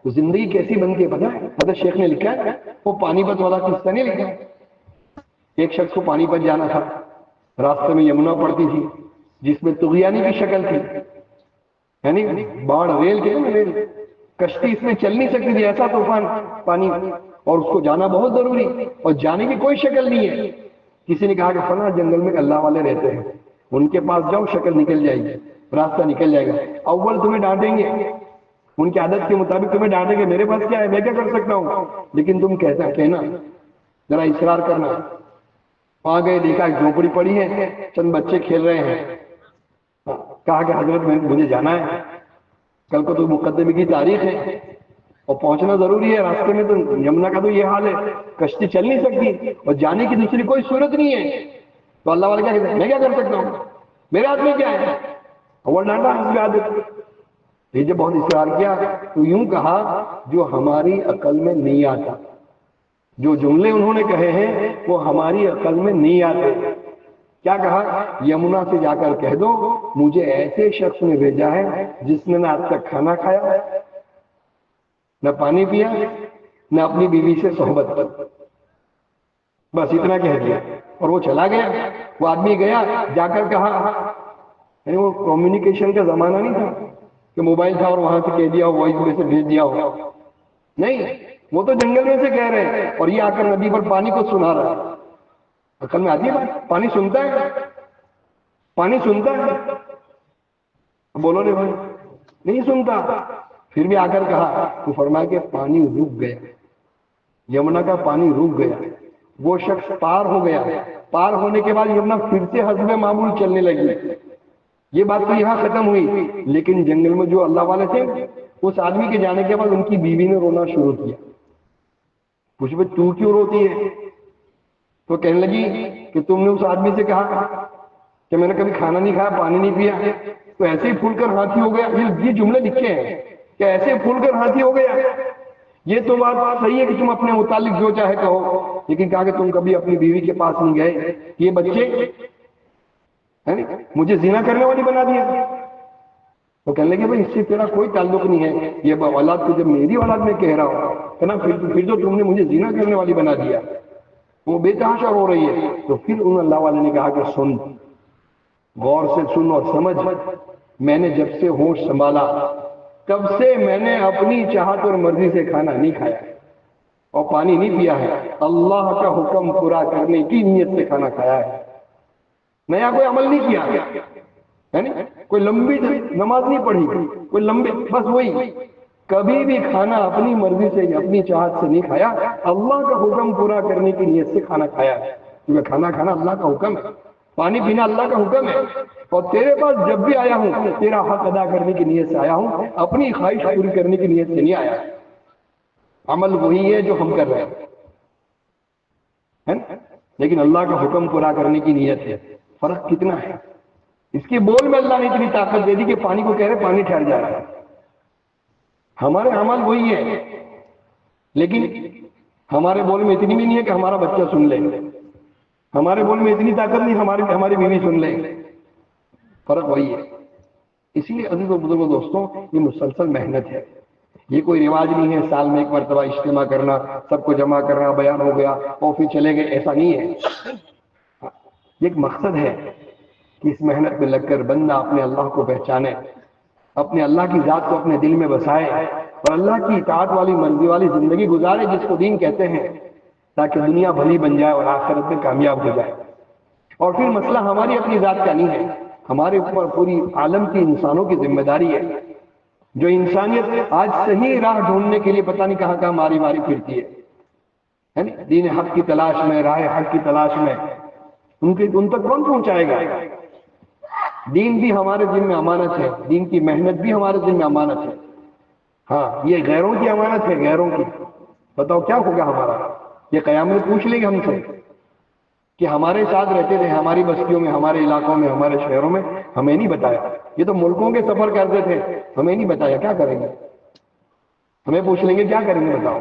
تو زندگی کیسی بنتی ہے پتہ ہے؟ حضرت شیخ نے لکھا ہے, وہ پانی پت والا قصہ نہیں لکھا. ایک شخص کو پانی پت جانا تھا, راستے میں یمنا پڑتی تھی جس میں طغیانی کی شکل تھی, یعنی باڑ ریل کے ریل, کشتی اس میں چل نہیں سکتی تھی, ایسا طوفان پانی, اور اس کو جانا بہت ضروری, اور جانے کی کوئی شکل نہیں ہے. کسی نے کہا کہ فلاں جنگل میں اللہ والے رہتے ہیں, ان کے پاس جاؤ, شکل نکل جائے گی, راستہ نکل جائے گا. اول تمہیں ڈانٹیں گے, ان کی عادت کے مطابق تمہیں ڈانٹیں گے, میرے پاس کیا ہے, میں کیا کر سکتا ہوں, لیکن تم کہنا, ذرا اصرار کرنا. آ گئے, دیکھا ایک جھوپڑی پڑی ہے, چند بچے کھیل رہے ہیں. کہا کہ حضرت مجھے جانا ہے, کل کو تو مقدمے کی تاریخ ہے اور پہنچنا ضروری ہے. راستے میں تو یمنا کا تو یہ حال ہے, کشتی چل نہیں سکتی اور جانے کی دوسری کوئی صورت نہیں ہے. تو اللہ والا کیا کہتے ہیں, میں کیا کر سکتا ہوں, میرے ہاتھ میں کیا ہے. وہ ڈانٹا اس کی عادت. یہ جب بہت اصرار کیا تو یوں کہا جو ہماری عقل میں نہیں آتا. جو جملے انہوں نے کہے ہیں وہ ہماری عقل میں نہیں آتے. کیا کہا, یمنا سے جا کر کہہ دو مجھے ایسے شخص نے بھیجا ہے جس نے نہ آج تک کھانا کھایا, نہ پانی پیا, نہ اپنی بیوی سے صحبت کی. بس اتنا کہہ دیا اور وہ چلا گیا. وہ آدمی گیا, جا کر کہا, یعنی وہ کمیونیکیشن کا زمانہ نہیں تھا کہ موبائل تھا اور وہاں سے کہہ دیا, وائس میں سے بھیج دیا ہو. نہیں, وہ تو جنگل میں سے کہہ رہے ہیں اور یہ آ کر ندی پر پانی کو سنا رہا ہے. عقل میں آتی ہے بات, پانی سنتا ہے, پانی سنتا ہے. بولو رے بھائی, نہیں سنتا. پھر بھی آ کر کہا تو فرمایا کہ پانی رک گیا، یمنا کا پانی رک گیا، وہ شخص پار ہو گیا، پار ہونے کے بعد یمنا پھر سے حسب معمول چلنے لگی۔ یہ بات تو یہاں ختم ہوئی، لیکن جنگل میں جو اللہ والے تھے اس آدمی کے جانے کے بعد ان کی بیوی نے رونا شروع کیا۔ پوچھ بھائی تو کیوں روتی ہے؟ تو کہنے لگی کہ تم نے اس آدمی سے کہا کہ میں نے کبھی کھانا نہیں کھایا، پانی نہیں پیا، تو ایسے ہی پھول کر ہاتھی ہو گیا۔ یہ جملے لکھے ہیں کہ ایسے پھول کر ہاتھی ہو گیا۔ یہ تو بات صحیح ہے کہ تم اپنے متعلق جو چاہے کہو، لیکن کہا کہ تم کبھی اپنی بیوی کے پاس نہیں گئے، یہ بچے مجھے زنا کرنے والی بنا دیا۔ تو کہنے لگے بھائی اس سے تیرا کوئی تعلق نہیں ہے، یہ اولاد تو جب میری اولاد میں کہہ رہا ہوں ہے نا، پھر تو تم نے مجھے زنا کرنے والی بنا دیا۔ وہ بے تحاشا ہو رہی ہے۔ تو پھر ان اللہ والے نے کہا کہ سن، غور سے سن اور سمجھ، میں نے جب سے ہوش سنبھالا تب سے میں نے اپنی چاہت اور مرضی سے کھانا نہیں کھایا اور پانی نہیں پیا ہے، اللہ کا حکم پورا کرنے کی نیت سے کھانا کھایا ہے، نیا کوئی عمل نہیں کیا ہے نا، کوئی لمبی نماز نہیں پڑھی، کوئی لمبے، بس وہی کبھی بھی کھانا اپنی مرضی سے اپنی چاہت سے نہیں کھایا، اللہ کا حکم پورا کرنے کی نیت سے کھانا کھایا ہے، کیونکہ کھانا کھانا اللہ کا حکم ہے، پانی پینا اللہ کا حکم ہے، اور تیرے پاس جب بھی آیا ہوں تیرا حق ادا کرنے کی نیت سے آیا ہوں، اپنی خواہش پوری کرنے کی نیت سے نہیں آیا۔ عمل وہی ہے جو ہم کر رہے ہیں، لیکن اللہ کا حکم پورا کرنے کی نیت ہے۔ فرق کتنا ہے؟ اس کے بول میں اللہ نے اتنی طاقت دے دی کہ پانی کو کہہ رہے پانی ٹھہر جا رہا ہے۔ ہمارے عمل وہی ہے، لیکن ہمارے بول میں اتنی بھی نہیں ہے کہ ہمارا بچہ سن لے، ہمارے بول میں اتنی طاقت نہیں ہماری بیوی سن لے، فرق وہی ہے۔ اسی لیے عزیز و بزرگوں دوستوں، یہ مسلسل محنت ہے، یہ کوئی رواج نہیں ہے سال میں ایک مرتبہ اجتماع کرنا، سب کو جمع کرنا، بیان ہو گیا اور پھر چلے گئے، ایسا نہیں ہے۔ یہ ایک مقصد ہے کہ اس محنت میں لگ کر بندہ اپنے اللہ کو پہچانے، اپنے اللہ کی ذات کو اپنے دل میں بسائے اور اللہ کی اطاعت والی مرضی والی زندگی گزارے، جس کو دین کہتے ہیں، تاکہ دنیا بھلی بن جائے اور آخرت میں کامیاب ہو جائے۔ اور پھر مسئلہ ہماری اپنی ذات کا نہیں ہے، ہمارے اوپر پوری عالم کی انسانوں کی ذمہ داری ہے، جو انسانیت آج صحیح راہ ڈھونڈنے کے لیے پتہ نہیں کہاں کہاں ماری ماری پھرتی ہے نا، دین حق کی تلاش میں، راہ حق کی تلاش میں، ان تک کون پہنچائے گا؟ دین بھی ہمارے ذمہ امانت ہے، دین کی محنت بھی ہمارے ذمہ امانت ہے۔ ہاں، یہ غیروں کی امانت ہے، غیروں کی۔ بتاؤ کیا ہوگا ہمارا؟ یہ قیامت پوچھ لیں گے ہم سے کہ ہمارے ساتھ رہتے تھے، ہماری بستیوں میں، ہمارے علاقوں میں، ہمارے شہروں میں، ہمیں نہیں بتایا، یہ تو ملکوں کے سفر کرتے تھے، ہمیں نہیں بتایا، کیا کریں گے؟ ہمیں پوچھ لیں گے کیا کریں گے؟ بتاؤ۔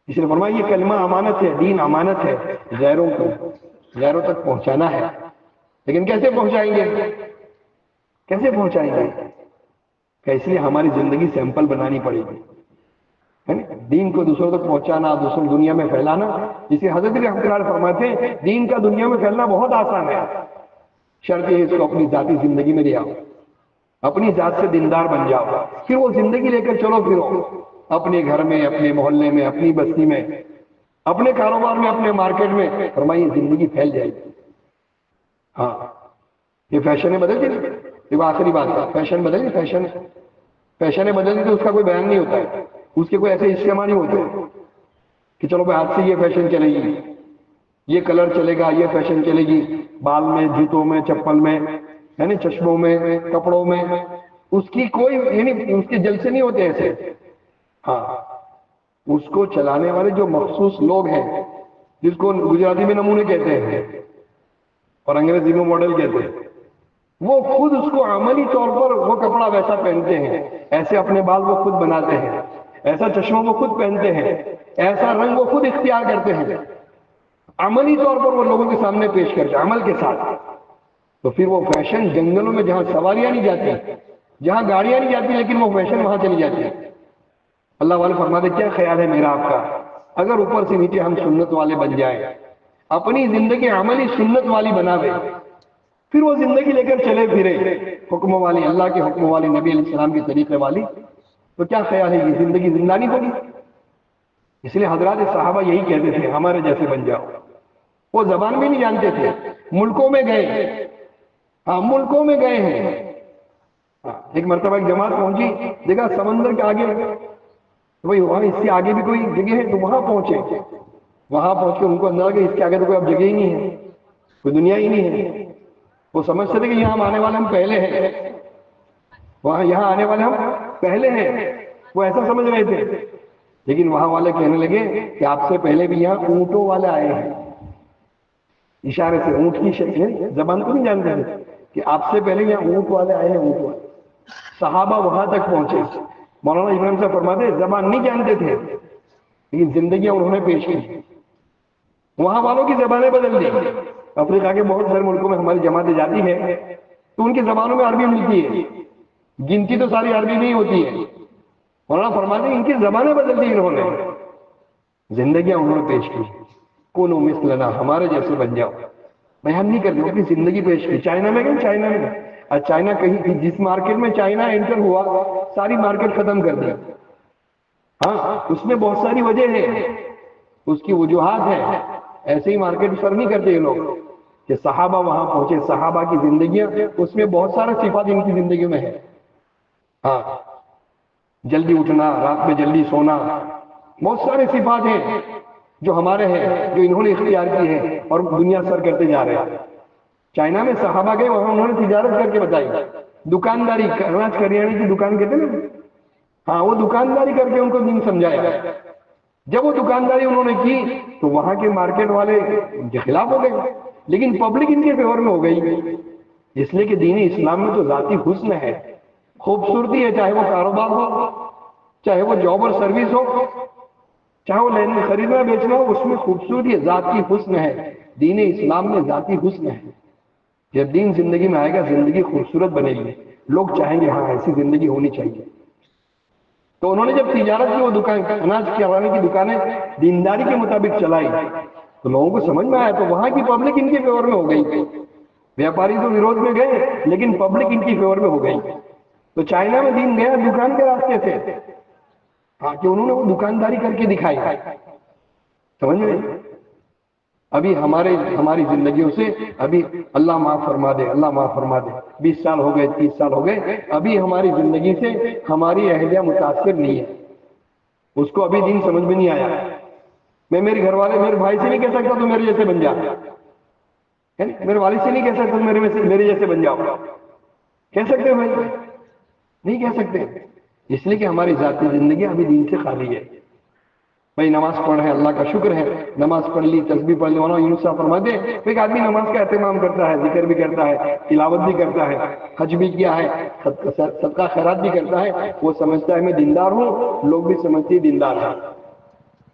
اس لیے فرمایا یہ کلمہ امانت ہے، دین امانت ہے، غیروں کو، غیروں تک پہنچانا ہے۔ لیکن کیسے پہنچائیں گے؟ کیسے پہنچائیں گے؟ کہ اس لیے ہماری زندگی سیمپل بنانی پڑے گی، دین کو دوسروں تک پہنچانا، دوسروں دنیا میں پھیلانا۔ جسے حضرت علی رحمۃ اللہ فرماتے ہیں دین کا دنیا میں پھیلنا بہت آسان ہے، شرط یہ اس کو اپنی ذاتی زندگی میں لے آؤ، اپنی ذات سے دیندار بن جاؤ، پھر وہ زندگی لے کر چلو پھرو اپنے گھر میں، اپنے محلے میں، اپنی بستی میں، اپنے کاروبار میں، اپنے مارکیٹ میں، فرمائیے زندگی پھیل جائے گی۔ ہاں، یہ فیشنیں بدل گئی، دیکھو آخری بات ہے، فیشن بدل گئی، فیشنیں بدل گئی تو اس کا کوئی بیان نہیں ہوتا ہے، اس کے کوئی ایسے اجتماع نہیں ہوتے کہ چلو بھائی آج سے یہ فیشن چلے گی، یہ کلر چلے گا، یہ فیشن چلے گی، بال میں، جوتوں میں، چپل میں، ہے نا، چشموں میں، کپڑوں میں، اس کی کوئی یعنی اس کے جلسے نہیں ہوتے ایسے۔ ہاں، اس کو چلانے والے جو مخصوص لوگ ہیں، جس کو گجراتی میں نمونے کہتے ہیں اور انگریزی میں ماڈل کہتے ہیں، وہ خود اس کو عملی طور پر وہ کپڑا ویسا پہنتے ہیں، ایسے اپنے بال وہ خود بناتے ہیں، ایسا چشمہ وہ خود پہنتے ہیں، ایسا رنگ وہ خود اختیار کرتے ہیں، عملی طور پر وہ لوگوں کے سامنے پیش کرتے ہیں عمل کے ساتھ۔ تو پھر وہ فیشن جنگلوں میں جہاں سواریاں نہیں جاتی، جہاں گاڑیاں نہیں جاتی، لیکن وہ فیشن وہاں چلی جاتی ہے۔ اللہ والے فرماتے کیا خیال ہے میرا آپ کا، اگر اوپر سے نیچے ہم سنت والے بن جائیں، اپنی زندگی عملی سنت والی بناوے، پھر وہ زندگی لے کر چلے پھرے حکم والی، اللہ کے حکم والی، نبی علیہ السلام کے طریقے والی، تو کیا خیال ہے یہ زندگی زندانی ہوگی؟ اس لیے حضرات صحابہ یہی کہتے تھے ہمارے جیسے بن جاؤ۔ وہ زبان بھی نہیں جانتے تھے، ملکوں میں گئے، ہاں ملکوں میں گئے ہیں، ایک مرتبہ ایک جماعت پہنچی، دیکھا سمندر کے آگے وہی وہاں اس سے آگے بھی کوئی جگہ ہے، تو وہاں پہنچے، وہاں پہنچ کے ان کو اندازہ کہ اس کے آگے تو کوئی اب جگہ ہی نہیں ہے، کوئی دنیا ہی نہیں ہے۔ وہ سمجھتے تھے کہ یہاں آنے والے ہم پہلے ہیں، وہاں یہاں آنے والے ہم پہلے ہیں، وہ ایسا سمجھ رہے تھے۔ لیکن وہاں والے کہنے لگے کہ آپ سے پہلے بھی یہاں اونٹوں والے آئے ہیں، اشارے سے اونٹ کی شکل، زبان کو نہیں جانتے تھے کہ آپ سے پہلے یہاں اونٹ والے آئے ہیں، اونٹ والے۔ صحابہ وہاں تک پہنچے۔ مولانا ابراہیم صاحب فرماتے زبان نہیں جانتے تھے لیکن زندگیاں انہوں نے پیش کی، وہاں والوں کی زبانیں بدل دی۔ افریقہ کے بہت سارے ملکوں میں ہماری جماعتیں جاتی ہے تو ان کی زبانوں میں عربی ملتی ہے، گنتی تو ساری عربی نہیں ہوتی ہے۔ مولانا فرماتے ہیں ان کی زبانیں بدل دی انہوں نے، زندگیاں انہوں نے پیش کی۔ کونو مثلنا، ہمارے جیسے بن جاؤ، بیان نہیں کرتے، اپنی زندگی پیش کی۔ چائنا میں گئے، چائنا میں گئے، اور چائنا کہیں جس مارکیٹ میں چائنا انٹر ہوا ساری مارکیٹ ختم کر دیا۔ ہاں اس میں بہت ساری وجہ ہے، اس کی وجوہات ہیں، ایسے ہی مارکیٹ سر نہیں کرتے یہ لوگ کہ صحابہ وہاں پہنچے، صحابہ کی زندگیاں، اس میں بہت سارے صفات ان کی زندگی میں ہے۔ ہاں جلدی اٹھنا، رات میں جلدی سونا، بہت سارے صفات ہیں جو ہمارے ہیں، جو انہوں نے اختیار کی ہے اور دنیا سر کرتے جا رہے ہیں۔ چائنا میں صحابہ گئے، وہاں انہوں نے تجارت کر کے بتائی، دکانداری، اناج کریانے کی دکان کہتے ہیں نا، ہاں وہ دکانداری کر کے ان کو دین سمجھایا۔ جب وہ دکانداری انہوں نے کی تو وہاں کے مارکیٹ والے ان کے خلاف ہو گئے، لیکن پبلک ان کے فیور میں ہو گئی، اس لیے کہ دین اسلام میں تو ذاتی حسن ہے، خوبصورتی ہے، چاہے وہ کاروبار ہو، چاہے وہ جاب اور سروس ہو، چاہے وہ لینا خریدنا بیچنا ہو، اس میں خوبصورتی ہے، ذاتی حسن ہے۔ دین اسلام میں ذاتی حسن ہے۔ جب دین زندگی میں آئے گا زندگی خوبصورت بنے گی، لوگ چاہیں گے ہاں ایسی زندگی ہونی چاہیے۔ تو انہوں نے جب تجارت کی، وہ دکان اناج کرانے کی دکانیں دینداری کے مطابق چلائی تو لوگوں کو سمجھ میں آیا، تو وہاں کی پبلک ان کے فیور میں ہو گئی۔ ویاپاری تو وروਧ میں گئے لیکن پبلک ان کی فیور میں ہو گئی۔ تو چائنا میں دین گیا دکان کے راستے سے، ہاں کہ انہوں نے وہ دکانداری کر کے دکھائی، سمجھ میں؟ ابھی ہماری زندگیوں سے ابھی اللہ معاف فرما دے، اللہ معاف فرما دے، 20 سال ہو گئے، 30 سال ہو گئے، ابھی ہماری زندگی سے ہماری اہلیہ متاثر نہیں ہے، اس کو ابھی دین سمجھ میں نہیں آیا۔ میں میرے گھر والے، میرے بھائی سے نہیں کہہ سکتا تو میرے جیسے بن جا، میرے والد سے نہیں کہہ سکتا تو میرے جیسے بن جاؤ، کہہ سکتے بھائی؟ نہیں کہہ سکتے، اس لیے کہ ہماری ذاتی زندگی ابھی دین سے خالی ہے۔ بھائی نماز پڑھ رہے ہیں، اللہ کا شکر ہے، نماز پڑھ لی، تسبیح پڑھ لی، مولانا یونس صاحب فرماتے ہیں ایک آدمی نماز کا اہتمام کرتا ہے، ذکر بھی کرتا ہے، تلاوت بھی کرتا ہے، حج بھی کیا ہے، صدقہ خیرات بھی کرتا ہے، وہ سمجھتا ہے میں دیندار ہوں، لوگ بھی سمجھتے ہیں دیندار ہے،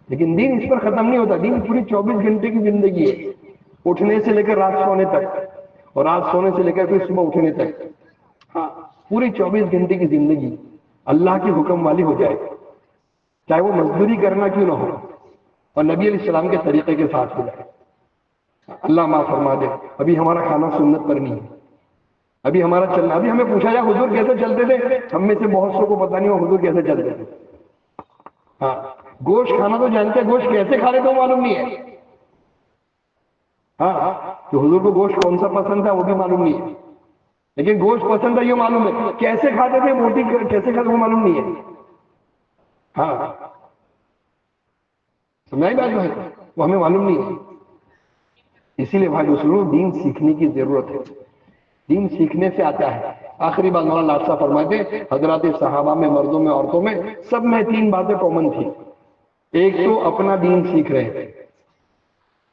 لیکن دین اس پر ختم نہیں ہوتا۔ دین پوری 24 گھنٹے کی زندگی ہے، اٹھنے سے لے کر رات سونے تک، اور رات سونے سے لے کر پھر صبح اٹھنے تک، ہاں پوری 24 گھنٹے کی زندگی اللہ کے حکم والی ہو جائے، چاہے وہ مزدوری کرنا کیوں نہ ہو، اور نبی علیہ السلام کے طریقے کے ساتھ ہو جائے۔ اللہ معاف فرما دے، ابھی ہمارا کھانا سنت پر نہیں ہے، ابھی ہمارا چلنا، ابھی ہمیں پوچھا جائے حضور کیسے چلتے تھے، ہم میں سے بہت سو کو پتہ نہیں ہو حضور کیسے چلتے تھے۔ ہاں گوشت کھانا تو جانتے ہیں، گوشت کیسے کھا رہے تھے وہ معلوم نہیں ہے، ہاں کہ حضور کو گوشت کون سا پسند تھا وہ بھی معلوم نہیں ہے، لیکن گوشت پسند ہے یہ معلوم ہے، کیسے کھاتے تھے، موٹی کیسے کھاتے وہ معلوم نہیں ہے۔ ہاں سمجھائی بات جو ہے وہ ہمیں معلوم نہیں ہے، اسی لیے بھائی دوستوں دین سیکھنے کی ضرورت ہے، دین سیکھنے سے آتا ہے۔ آخری بات مولانا لاڈ صاحب فرماتے ہیں حضرات صحابہ میں، مردوں میں، عورتوں میں، سب میں 3 باتیں کامن تھی۔ ایک تو اپنا دین سیکھ رہے ہیں،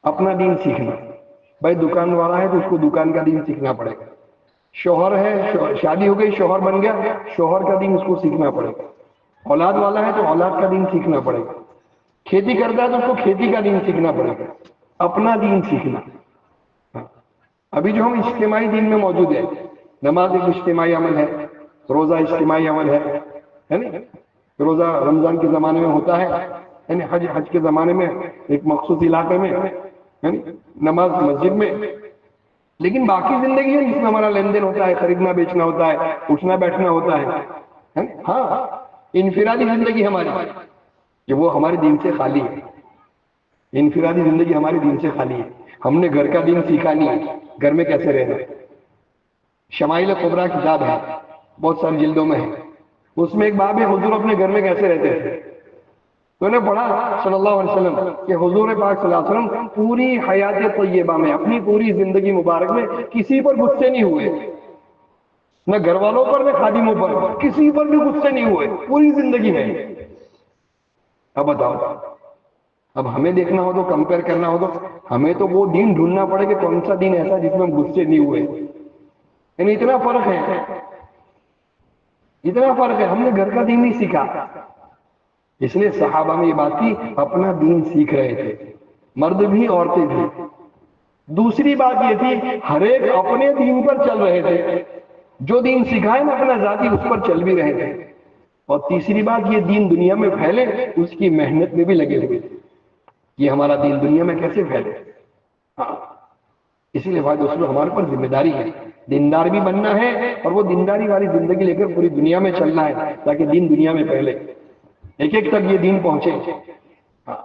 اپنا دین سیکھنا، بھائی دکان والا ہے تو اس کو دکان کا دین سیکھنا پڑے گا، شوہر ہے، شادی ہو گئی، شوہر بن گیا، شوہر کا دین اس کو سیکھنا پڑے گا، اولاد والا ہے تو اولاد کا دین سیکھنا پڑے گا، کھیتی کرتا ہے تو اس کو کھیتی کا دین سیکھنا پڑے گا، اپنا دین سیکھنا۔ ابھی جو ہم اجتماعی دین میں موجود ہے، نماز ایک اجتماعی عمل ہے، روزہ اجتماعی عمل ہے نا، روزہ رمضان کے زمانے میں ہوتا ہے، یعنی حج کے زمانے میں ایک مخصوص علاقے میں، نماز مسجد میں، لیکن باقی زندگی ہے جس میں ہمارا لین دین ہوتا ہے، خریدنا بیچنا ہوتا ہے، اٹھنا بیٹھنا ہوتا ہے، ہاں انفرادی زندگی ہماری جو وہ ہمارے دین سے خالی ہے، انفرادی زندگی ہماری دین سے خالی ہے، ہم نے گھر کا دین سیکھا نہیں ہے، گھر میں کیسے رہنا۔ شمائل کبریٰ کتاب ہے، بہت ساری جلدوں میں ہے. اس میں ایک باب ہے حضور اپنے گھر میں کیسے رہتے تھے. تو نے پڑھا صلی اللہ علیہ وسلم کہ حضور پاک صلی اللہ علیہ وسلم پوری حیات طیبہ میں، اپنی پوری زندگی مبارک میں کسی پر غصے نہیں ہوئے، نہ گھر والوں پر نہ خادموں پر، کسی پر بھی غصے نہیں ہوئے پوری زندگی میں. اب بتاؤ، اب ہمیں دیکھنا ہو تو کمپیئر کرنا ہو تو ہمیں تو وہ دین ڈھونڈنا پڑے کہ کون سا دین ایسا جس میں ہم غصے نہیں ہوئے. یعنی اتنا فرق ہے، اتنا فرق ہے. ہم نے گھر کا دین نہیں سیکھا. اس لیے صحابہ میں یہ بات تھی، اپنا دین سیکھ رہے تھے، مرد بھی عورتیں بھی. دوسری بات یہ تھی ہر ایک اپنے دین پر چل رہے تھے، جو دین سکھائے نا اپنا ذاتی اس پر چل بھی رہے تھے. اور تیسری بات یہ دین دنیا میں پھیلے اس کی محنت میں بھی لگے ہوئے تھے، یہ ہمارا دین دنیا میں کیسے پھیلے. ہاں اسی لیے بھائی دوستوں ہمارے پر ذمہ داری ہے، دیندار بھی بننا ہے اور وہ دینداری والی زندگی لے کر پوری دنیا میں چلنا ہے تاکہ دین دنیا میں پھیلے، ایک ایک تک یہ دین پہنچے. ہاں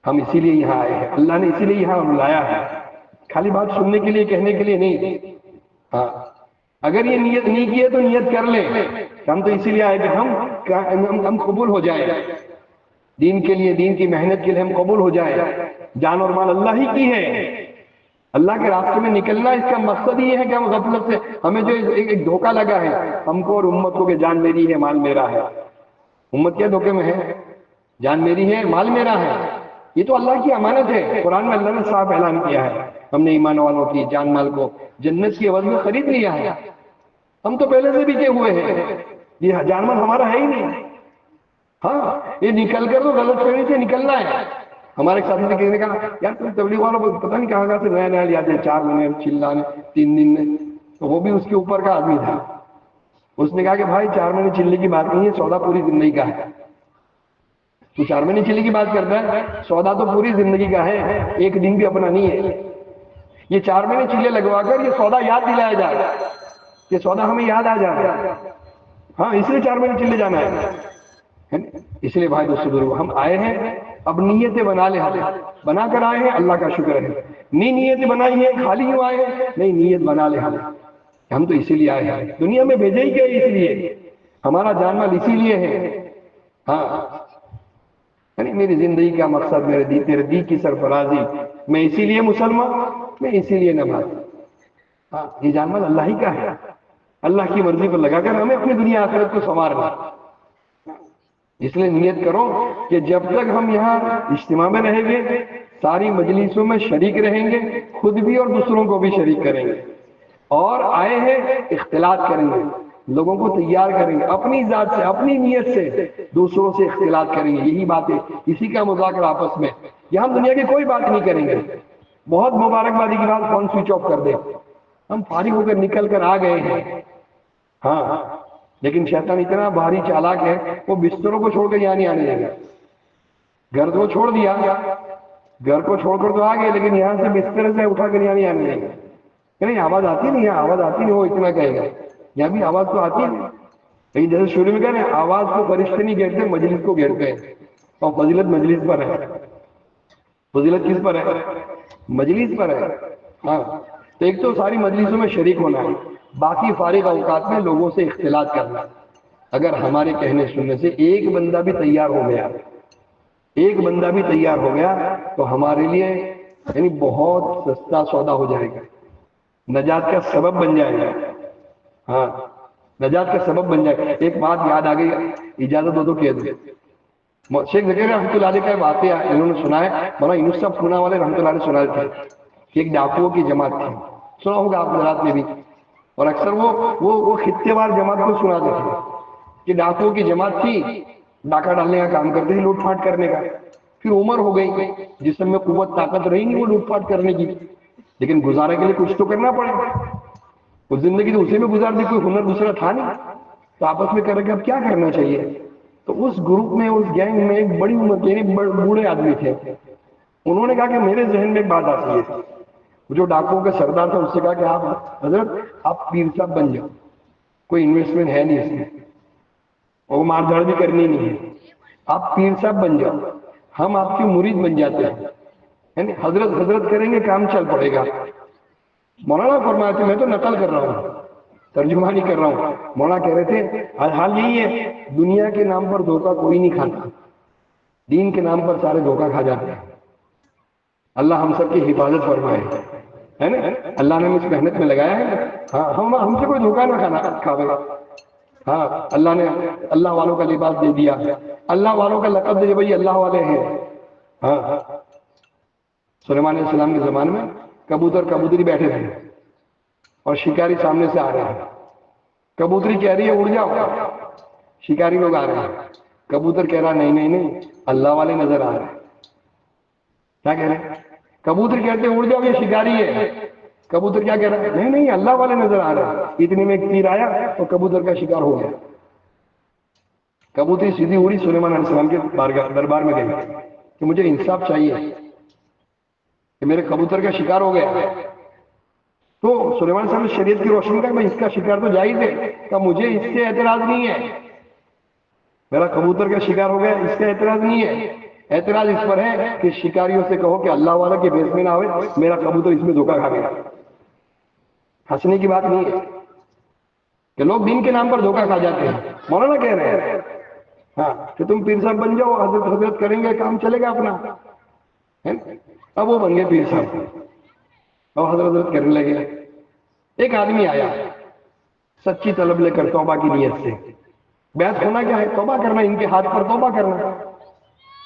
ہم اسی لیے یہاں آئے ہیں، اللہ نے اسی لیے یہاں بلایا ہے، خالی بات سننے کے لیے کہنے کے لیے نہیں. ہاں اگر یہ نیت نہیں کی ہے تو نیت کر لیں. ہم تو اسی لیے آئے کہ ہم قبول ہو جائیں دین کے لیے، دین کی محنت کے لیے ہم قبول ہو جائیں. جان اور مال اللہ ہی کی ہے، اللہ کے راستے میں نکلنا اس کا مقصد یہ ہے کہ ہم غفلت سے، ہمیں جو ایک دھوکہ لگا ہے ہم کو اور امت کو کہ جان میری ہے مال میرا ہے. امت کیا دھوکے میں ہے؟ جان میری ہے مال میرا ہے. یہ تو اللہ کی امانت ہے. قرآن میں اللہ نے صاف اعلان کیا ہے ہم نے ایمان والوں کی جان مال کو جنت کی عوض میں خرید لیا ہے. ہم تو پہلے سے بکے ہوئے ہیں، یہ جان مال ہمارا ہے ہی نہیں. ہاں یہ نکل کر تو غلط فہمی سے نکلنا ہے. ہمارے ساتھی نے کہنے کہا یار تم تبلیغ والوں کو پتہ نہیں کہاں سے نیا نیا لیا تھے، 4 مہینے چلانے 3 دن میں. تو وہ بھی اس کے اوپر کا آدمی تھا. اس نے کہا کہ بھائی 4 مہینے چلنے کی بات نہیں ہے، سودا پوری زندگی کا ہے. تو 4 مہینے چلنے کی بات کرتا ہے، سودا تو پوری زندگی کا ہے، ایک دن بھی اپنا نہیں ہے. یہ 4 مہینے چلے لگوا کر یہ سودا یاد دلایا جا رہا ہے، یہ سودا ہمیں یاد آ جا رہا ہے. ہاں اس لیے 4 مہینے چلے جانا ہے. اس لیے بھائی دوستو ہم آئے ہیں، اب نیتیں بنا لیں. ہم بنا کر آئے ہیں، اللہ کا شکر ہے. نہیں نیتیں بنائی ہیں خالی کیوں آئے ہیں؟ نہیں نیت بنا لیں. ہم تو اسی لیے آئے ہیں، دنیا میں بھیجے ہی کیا اس لیے، ہمارا جان مال اسی لیے ہے. ہاں یعنی میری زندگی کا مقصد میرے دی کی سرفرازی، میں اسی لیے مسلمان، میں اسی لیے نماز. ہاں یہ جان مال اللہ ہی کا ہے، اللہ کی مرضی پر لگا کر ہمیں اپنی دنیا آخرت کو سنوارنا. اس لیے نیت کرو کہ جب تک ہم یہاں اجتماع میں رہیں گے، ساری مجلسوں میں شریک رہیں گے، خود بھی اور دوسروں کو بھی شریک کریں گے، اور آئے ہیں اختلاط کریں گے، لوگوں کو تیار کریں گے، اپنی ذات سے اپنی نیت سے دوسروں سے اختلاط کریں گے. یہی بات ہے، اسی کا مذاکرہ آپس میں. یہاں ہم دنیا کی کوئی بات نہیں کریں گے. بہت مبارکبادی کی بات، فون سوئچ آف کر دیں. ہم فارغ ہو کر نکل کر آ گئے ہیں. ہاں لیکن شیطان اتنا بھاری چالاک ہے، وہ بستروں کو چھوڑ کر یہاں نہیں آنے دے گا. گھر کو چھوڑ دیا، گھر کو چھوڑ کر تو آ گئے لیکن یہاں سے بستر سے اٹھا کر یہاں نہیں آنے دے گا. نہیں آواز آتی نہیں، یہاں آواز آتی نہیں، وہ اتنا کہے گا. یہاں بھی آواز تو آتی ہے، لیکن جیسے شروع میں کہہ رہے ہیں آواز کو فرشتے نہیں گھیرتے، مجلس کو گھیرتے ہیں. اور فضیلت مجلس پر ہے. فضیلت کس پر ہے؟ مجلس پر ہے. ہاں تو ایک تو ساری مجلسوں میں شریک ہونا ہے، باقی فارغ اوقات میں لوگوں سے اختلاط کرنا. اگر ہمارے کہنے سننے سے ایک بندہ بھی تیار ہو گیا، ایک بندہ بھی تیار ہو گیا تو ہمارے لیے یعنی بہت سستا سودا ہو جائے گا، نجات کا سبب بن جائے گا. ہاں نجات کا سبب بن جائے گا. ایک بات یاد آ گئی، اجازت دو تو کہہ دو. شیخ زکریا رحمۃ اللہ علیہ کا واقعہ انہوں نے سنا ہے، مولانا یونس صاحب پونا والے رحمۃ اللہ علیہ سنا تھے کہ ایک ڈاکوؤں کی جماعت تھی. سنا ہوگا آپ حضرات نے بھی، اور اکثر وہ خطے وار جماعت کو سناتے تھے کہ ڈاکوؤں کی جماعت تھی، ڈاکہ ڈالنے کا کام کرتے تھے، لوٹ پھاٹ کرنے کا. پھر عمر ہو گئی، جسم میں قوت طاقت رہی نہیں وہ لوٹ پھاٹ کرنے کی، لیکن گزارے کے لیے کچھ تو کرنا پڑے. وہ زندگی تو اسی میں گزار دی، کوئی ہنر دوسرا تھا نہیں. تو آپس میں کہہ رہے کہ اب کیا کرنا چاہیے. تو اس گروپ میں، اس گینگ میں ایک بڑی عمر کے بوڑھے آدمی تھے. انہوں نے کہا کہ میرے ذہن میں ایک بات آتی ہے. جو ڈاکوؤں کا سردار تھا اس سے کہا کہ آپ حضرت آپ پیر صاحب بن جاؤ، کوئی انویسٹمنٹ ہے نہیں اس میں اور مار دھاڑ بھی کرنی نہیں ہے، آپ پیر صاحب بن جاؤ، ہم آپ کی مرید بن جاتے ہیں، یعنی حضرت کریں گے کام چل پڑے گا. مولانا فرماتے، میں تو نقل کر رہا ہوں، ترجمانی کر رہا ہوں. مولانا کہہ رہے تھے حال یہی ہے, دنیا کے نام پر دھوکہ کوئی نہیں کھاتا, دین کے نام پر سارے دھوکہ کھا جاتے ہیں. اللہ ہم سب کی حفاظت فرمائے, ہے نا. اللہ نے ہم اس محنت میں لگایا ہے. ہاں, ہم سے کوئی دھوکہ نہ کھاوے. ہاں, اللہ نے اللہ والوں کا لباس دے دیا, اللہ والوں کا لقب دے دیا, بھائی اللہ والے ہیں. ہاں, سلیمان علیہ السلام کے زمانے میں کبوتری بیٹھے تھے اور شکاری سامنے سے آ رہے ہیں. کبوتری کہہ رہی ہے اڑ جاؤ, شکاری لوگ آ رہے ہیں. کبوتر کہہ رہا نہیں, اللہ والے نظر آ رہے ہیں. کیا کہہ رہے ہیں؟ کبوتر کہتے ہیں اڑ جاؤ, یہ شکاری ہے. کبوتر کیا کہہ رہا ہے؟ نہیں, اللہ والے نظر آ رہے ہیں. اتنے میں ایک تیر آیا اور کبوتر کا شکار ہو گیا. کبوتری سیدھی اڑی, سلیمان علیہ السلام کے دربار میں گئی کہ مجھے انصاف چاہیے کہ میرے کبوتر کا شکار ہو گیا. تو سلیمان صاحب نے شریعت کی روشنی کا, میں اس کا شکار تو جائز ہے, کہ مجھے اس سے اعتراض نہیں ہے. میرا کبوتر کا شکار ہو گیا, اس سے اعتراض نہیں ہے. اعتراض اس پر ہے کہ شکاریوں سے کہو کہ اللہ والا کے بیس میں نہ ہوئے, میرا کبوتر اس میں دھوکہ کھا گیا. ہنسنے کی بات نہیں ہے کہ لوگ دین کے نام پر دھوکہ کھا جاتے ہیں. مولانا کہہ رہے ہیں ہاں کہ تم پیر صاحب بن جاؤ, حضرت کریں گے, کام چلے گا اپنا. اب وہ بن گئے پیر صاحب اور حضرت کرنے لگے. ایک آدمی آیا سچی طلب لے کر توبہ کی نیت سے. بیعت ہونا کیا ہے؟ توبہ کرنا, ان کے ہاتھ پر توبہ کرنا.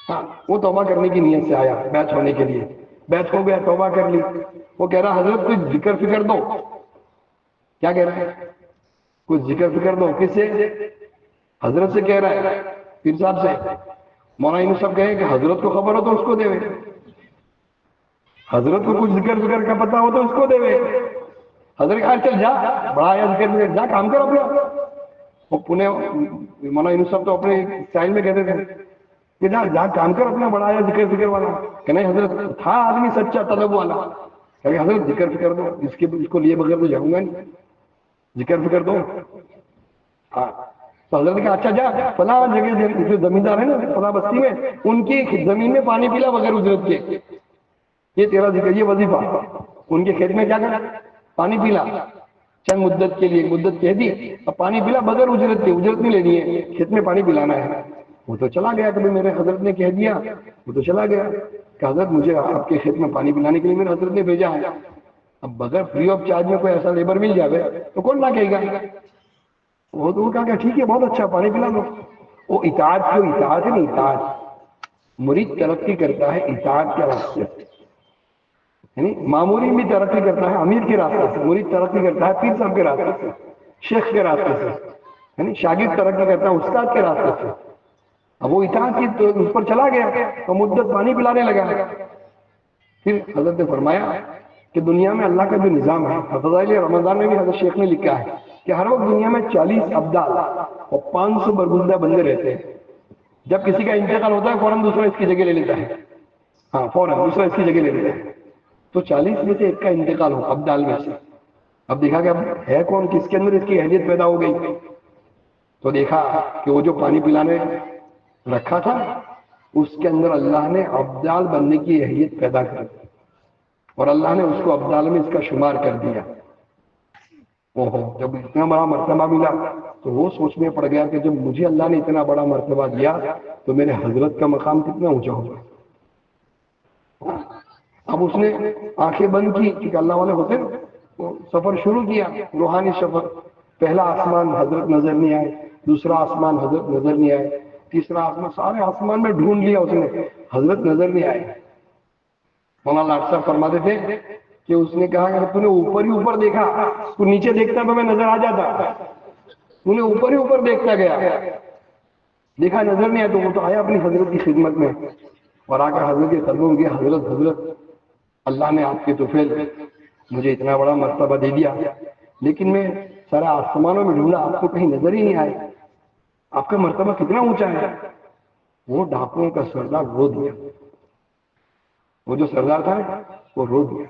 ہاں, وہ توبہ کرنے کی نیت سے آیا بیعت ہونے کے لیے. بیعت ہو گیا, توبہ کر لی. وہ کہہ رہا حضرت کچھ ذکر فکر دو. کیا کہہ رہا ہے؟ کچھ ذکر فکر دو. کس سے؟ حضرت سے کہہ رہا ہے, پیر صاحب سے. مولانا یونس صاحب کہے کہ حضرت کو خبر ہو تو اس کو دے, حضرت کو کچھ ذکر فکر کا پتہ ہو تو اس کو دے. حضرت کہا چل جا, بڑا آیا ذکر فکر, جا کام کر اپنا. وہ پونے مولانا یونس صاحب تو اپنے اسٹائل میں کہتے تھے کہ جا کام کر اپنا, بڑا آیا ذکر فکر والا. کہ نہیں حضرت, تھا آدمی سچا طلب والا, کہ حضرت ذکر فکر دو, اس کو لیے بغیر تو جاؤں گا نہیں, ذکر فکر دو. ہاں, تو حضرت نے کہا اچھا جا فلاں جگہ جو زمیندار ہے نا فلاں بستی میں, ان کی زمین میں پانی پلا بغیر اجرت کے. یہ تیرا ذکر, یہ وظیفہ. ان کے کھیت میں کیا کرنا؟ پانی پلا. چند مدت کے لیے مدت کہہ دی, اب پانی پلا بغیر اجرت کے, اجرت نہیں لینی ہے, کھیت میں پانی پلانا ہے. وہ تو چلا گیا, کبھی میرے حضرت نے کہہ دیا, وہ تو چلا گیا کہ حضرت مجھے آپ کے کھیت میں پانی پلانے کے لیے میرے حضرت نے بھیجا ہے. اب بغیر فری آف چارج میں کوئی ایسا لیبر مل جائے تو کون نہ کہے گا. وہ تو کہا کہ ٹھیک ہے, بہت اچھا, پانی پلا دو. وہ اطاعت کیوں؟ اطاعت ہے نا, اطاعت. مرید ترقی کرتا ہے اطاعت کے راستے سے, یعنی معمولی بھی ترقی کرتا ہے امیر کے راستے سے, مرید ترقی کرتا ہے پیر صاحب کے راستے سے, شیخ کے راستے سے, یعنی شاگرد ترقی کرتا ہے استاد کے راستے سے. اب وہ اطاعت کی اس پر چلا گیا تو مدت پانی پلانے لگا. پھر حضرت نے فرمایا کہ دنیا میں اللہ کا جو نظام ہے, فضائل رمضان میں بھی حضرت شیخ نے لکھا ہے کہ ہر وقت دنیا میں 40 ابدال اور 500 برگزیدہ بندے رہتے ہیں. جب کسی کا انتقال ہوتا ہے فوراً دوسرا اس کی جگہ لے لیتا ہے. ہاں, فوراً دوسرا اس کی جگہ لے لیتا ہے. تو 40 میں سے ایک کا انتقال ہو ابدال میں سے. اب دیکھا کہ اب ہے کون, کس کے اندر اس کی اہلیت پیدا ہو گئی. تو دیکھا کہ وہ جو پانی پلانے رکھا تھا اس کے اندر اللہ نے ابدال بننے کی اہلیت پیدا کر دی, اور اللہ نے اس کو ابدال میں اس کا شمار کر دیا. جب اتنا بڑا مرتبہ ملا تو وہ سوچ میں پڑ گیا کہ جب مجھے اللہ نے اتنا بڑا مرتبہ دیا تو میرے حضرت کا مقام کتنا اونچا ہوگا. اب اس نے آنکھیں بند کی کہ اللہ والے ہوتے, سفر شروع کیا, روحانی سفر. پہلا آسمان حضرت نظر نہیں آئے, دوسرا آسمان حضرت نظر نہیں آئے, تیسرا آسمان, سارے آسمان میں ڈھونڈ لیا اس نے, حضرت نظر نہیں آئے. مولانا لاٹ صاحب فرماتے تھے کہ اس نے کہا کہ تو نے اوپر ہی اوپر دیکھا, تو نیچے دیکھتا تو میں نظر آ جاتا, تو نے اوپر ہی اوپر دیکھتا گیا, دیکھا نظر نہیں آیا. تو وہ تو آیا اپنی حضرت کی خدمت میں اور آ کر حضرت کے قدموں میں گیا, حضرت اللہ نے آپ کے توفیل مجھے اتنا بڑا مرتبہ دے دیا, لیکن میں سارے آسمانوں میں ڈھونڈا, آپ کو کہیں نظر ہی نہیں آئے. آپ کا مرتبہ کتنا اونچا ہے. وہ ڈاکوؤں کا سردار رو دیا, وہ جو سردار تھا وہ رو دیا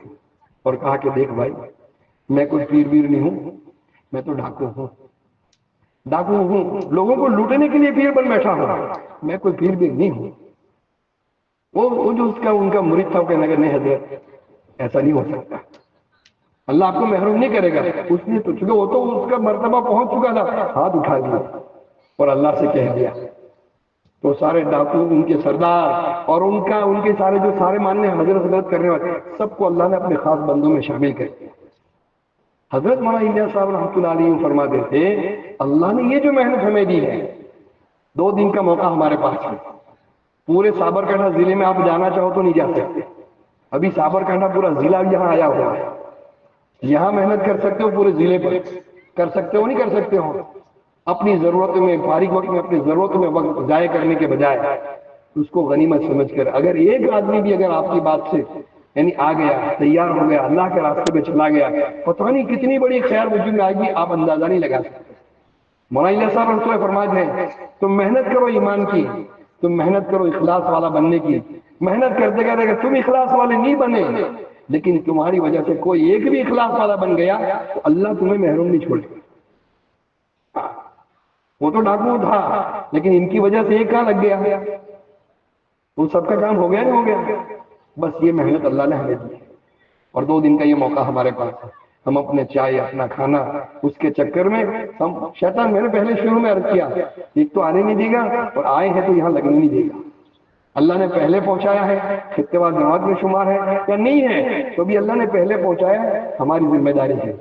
اور کہا کہ دیکھ بھائی, میں کوئی پیر ویر نہیں ہوں, میں تو ڈاکو ہوں, لوگوں کو لوٹنے کے لیے پیر بن بیٹھا ہوں, میں کوئی پیر ویر نہیں ہوں. وہ جو ان کا مرید تھا وہ کہنے لگا نہیں حضرت ایسا نہیں ہو سکتا, اللہ آپ کو محروم نہیں کرے گا. اس نے تو چونکہ وہ تو اس کا مرتبہ پہنچ چکا تھا, ہاتھ اٹھا دیا اور اللہ سے کہہ دیا. تو سارے ڈاکو, ان کے سردار اور ان کے سارے جو سارے ماننے حضرت کرنے والے, سب کو اللہ نے اپنے خاص بندوں میں شامل کر دیا. حضرت مولانا الیاس صاحب رحمۃ اللہ علیہ فرماتے تھے, اللہ نے یہ جو محنت ہمیں دی ہے, 2 دن کا موقع ہمارے پاس ہے. پورے سابرکانٹھا ضلع میں آپ جانا چاہو تو نہیں جا سکتے. ابھی سابرکانٹھا پورا ضلع یہاں آیا ہوا ہے. یہاں محنت کر سکتے ہو, پورے ضلع پر کر سکتے ہو, نہیں کر سکتے ہو. اپنی ضرورت میں, فارغ وقت میں اپنی ضرورت میں وقت ضائع کرنے کے بجائے اس کو غنیمت سمجھ کر, اگر ایک آدمی بھی اگر آپ کی بات سے یعنی آ گیا, تیار ہو گیا, اللہ کے راستے پہ چلا گیا, پتہ نہیں کتنی بڑی خیر وجود میں آئے گی, آپ اندازہ نہیں لگا سکتے. مولانا الیاس صاحب رحمۃ اللہ فرماتے ہیں, تم محنت کرو ایمان کی, تم محنت کرو اخلاص والا بننے کی. محنت کرتے کرتے اگر تم اخلاص والے نہیں بنے, لیکن تمہاری وجہ سے کوئی ایک بھی اخلاص والا بن گیا, تو اللہ تمہیں محروم نہیں چھوڑے گا. وہ تو ڈاکو تھا, لیکن ان کی وجہ سے ایک کہاں لگ گیا, وہ سب کا کام ہو گیا نہیں ہو گیا. بس یہ محنت اللہ نے ہمیں دی, اور 2 دن کا یہ موقع ہمارے پاس ہے. ہم اپنے چائے, اپنا کھانا, اس کے چکر میں ہم شیطان, میں نے پہلے شروع میں عرض کیا, ایک تو آنے نہیں دے گا, اور آئے ہیں تو یہاں لگنے نہیں دے گا. اللہ نے پہلے پہنچایا ہے, خطے وار جماعت میں شمار ہے یا نہیں ہے, تو بھی اللہ نے پہلے پہنچایا ہے, ہماری ذمہ داری ہے.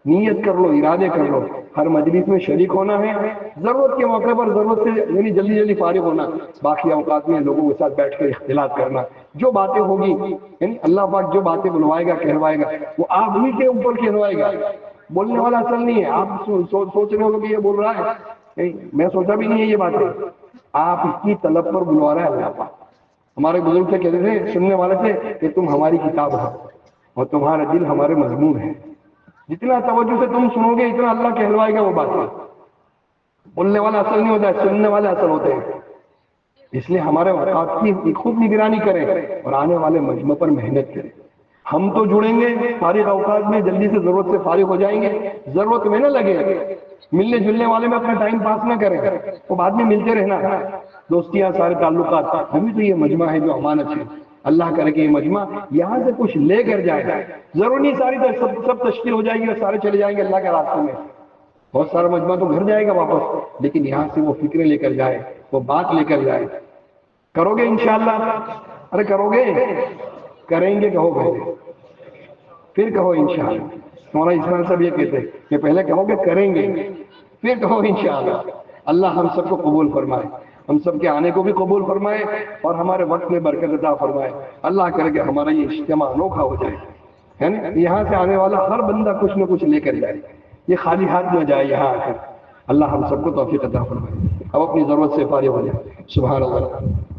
نیت کر لو, ارادے کر لو, ہر مجلس میں شریک ہونا ہے, ضرورت کے موقع پر ضرورت سے یعنی جلدی جلدی فارغ ہونا, باقی اوقات میں لوگوں کے ساتھ بیٹھ کر اختلاط کرنا. جو باتیں ہوگی یعنی اللہ پاک جو باتیں بلوائے گا, کہلوائے گا, وہ آپ ہی کے اوپر کہلوائے گا. بولنے والا اصل نہیں ہے. آپ سوچ رہے ہو کہ یہ بول رہا ہے, میں سوچا بھی نہیں ہے یہ باتیں, آپ کی طلب پر بلوا رہا ہے اللہ پاک. ہمارے بزرگ سے کہتے تھے, سننے والے سے, کہ تم ہماری کتاب ہو اور تمہارا دل ہمارے مضمون ہے. جتنا توجہ سے تم سنو گے, اتنا اللہ کہلوائے گا وہ باتیں. بولنے والا اصل نہیں ہوتا ہے, سننے والے اصل ہوتے ہیں. اس لیے ہمارے اوقات کی خود نگرانی کریں اور آنے والے مجمع پر محنت کریں. ہم تو جڑیں گے فارغ اوقات میں, جلدی سے ضرورت سے فارغ ہو جائیں گے, ضرورت میں نہ لگے. ملنے جلنے والے میں اپنا ٹائم پاس نہ کریں, وہ بعد میں ملتے رہنا, دوستیاں, سارے تعلقات. ہمیں تو یہ مجمع ہے جو امانت ہے. اللہ کرے کہ یہ مجمع یہاں سے کچھ لے کر جائے. ضرور نہیں ساری سب تشکیل ہو جائے گی اور سارے چلے جائیں گے اللہ کے راستے میں. بہت سارا مجمع تو گھر جائے گا واپس, لیکن یہاں سے وہ فکریں لے کر جائے, وہ بات لے کر جائے. کرو گے انشاءاللہ؟ ارے کرو گے, کریں گے کہو پہلے, پھر کہو انشاءاللہ. مولانا اسماعیل صاحب یہ کہتے ہیں کہ پہلے کہو گے کریں گے, پھر کہو انشاءاللہ. اللہ ہم سب کو قبول فرمائے, ہم سب کے آنے کو بھی قبول فرمائے, اور ہمارے وقت میں برکت عطا فرمائے. اللہ کرے کہ ہمارا یہ اجتماع انوکھا ہو جائے, ہے نا. یہاں سے آنے والا ہر بندہ کچھ نہ کچھ لے کر جائے, یہ خالی ہاتھ نہ جائے یہاں آ کر. اللہ ہم سب کو توفیق عطا فرمائے. اب اپنی ضرورت سے فارغ ہو جائے. سبحان اللہ.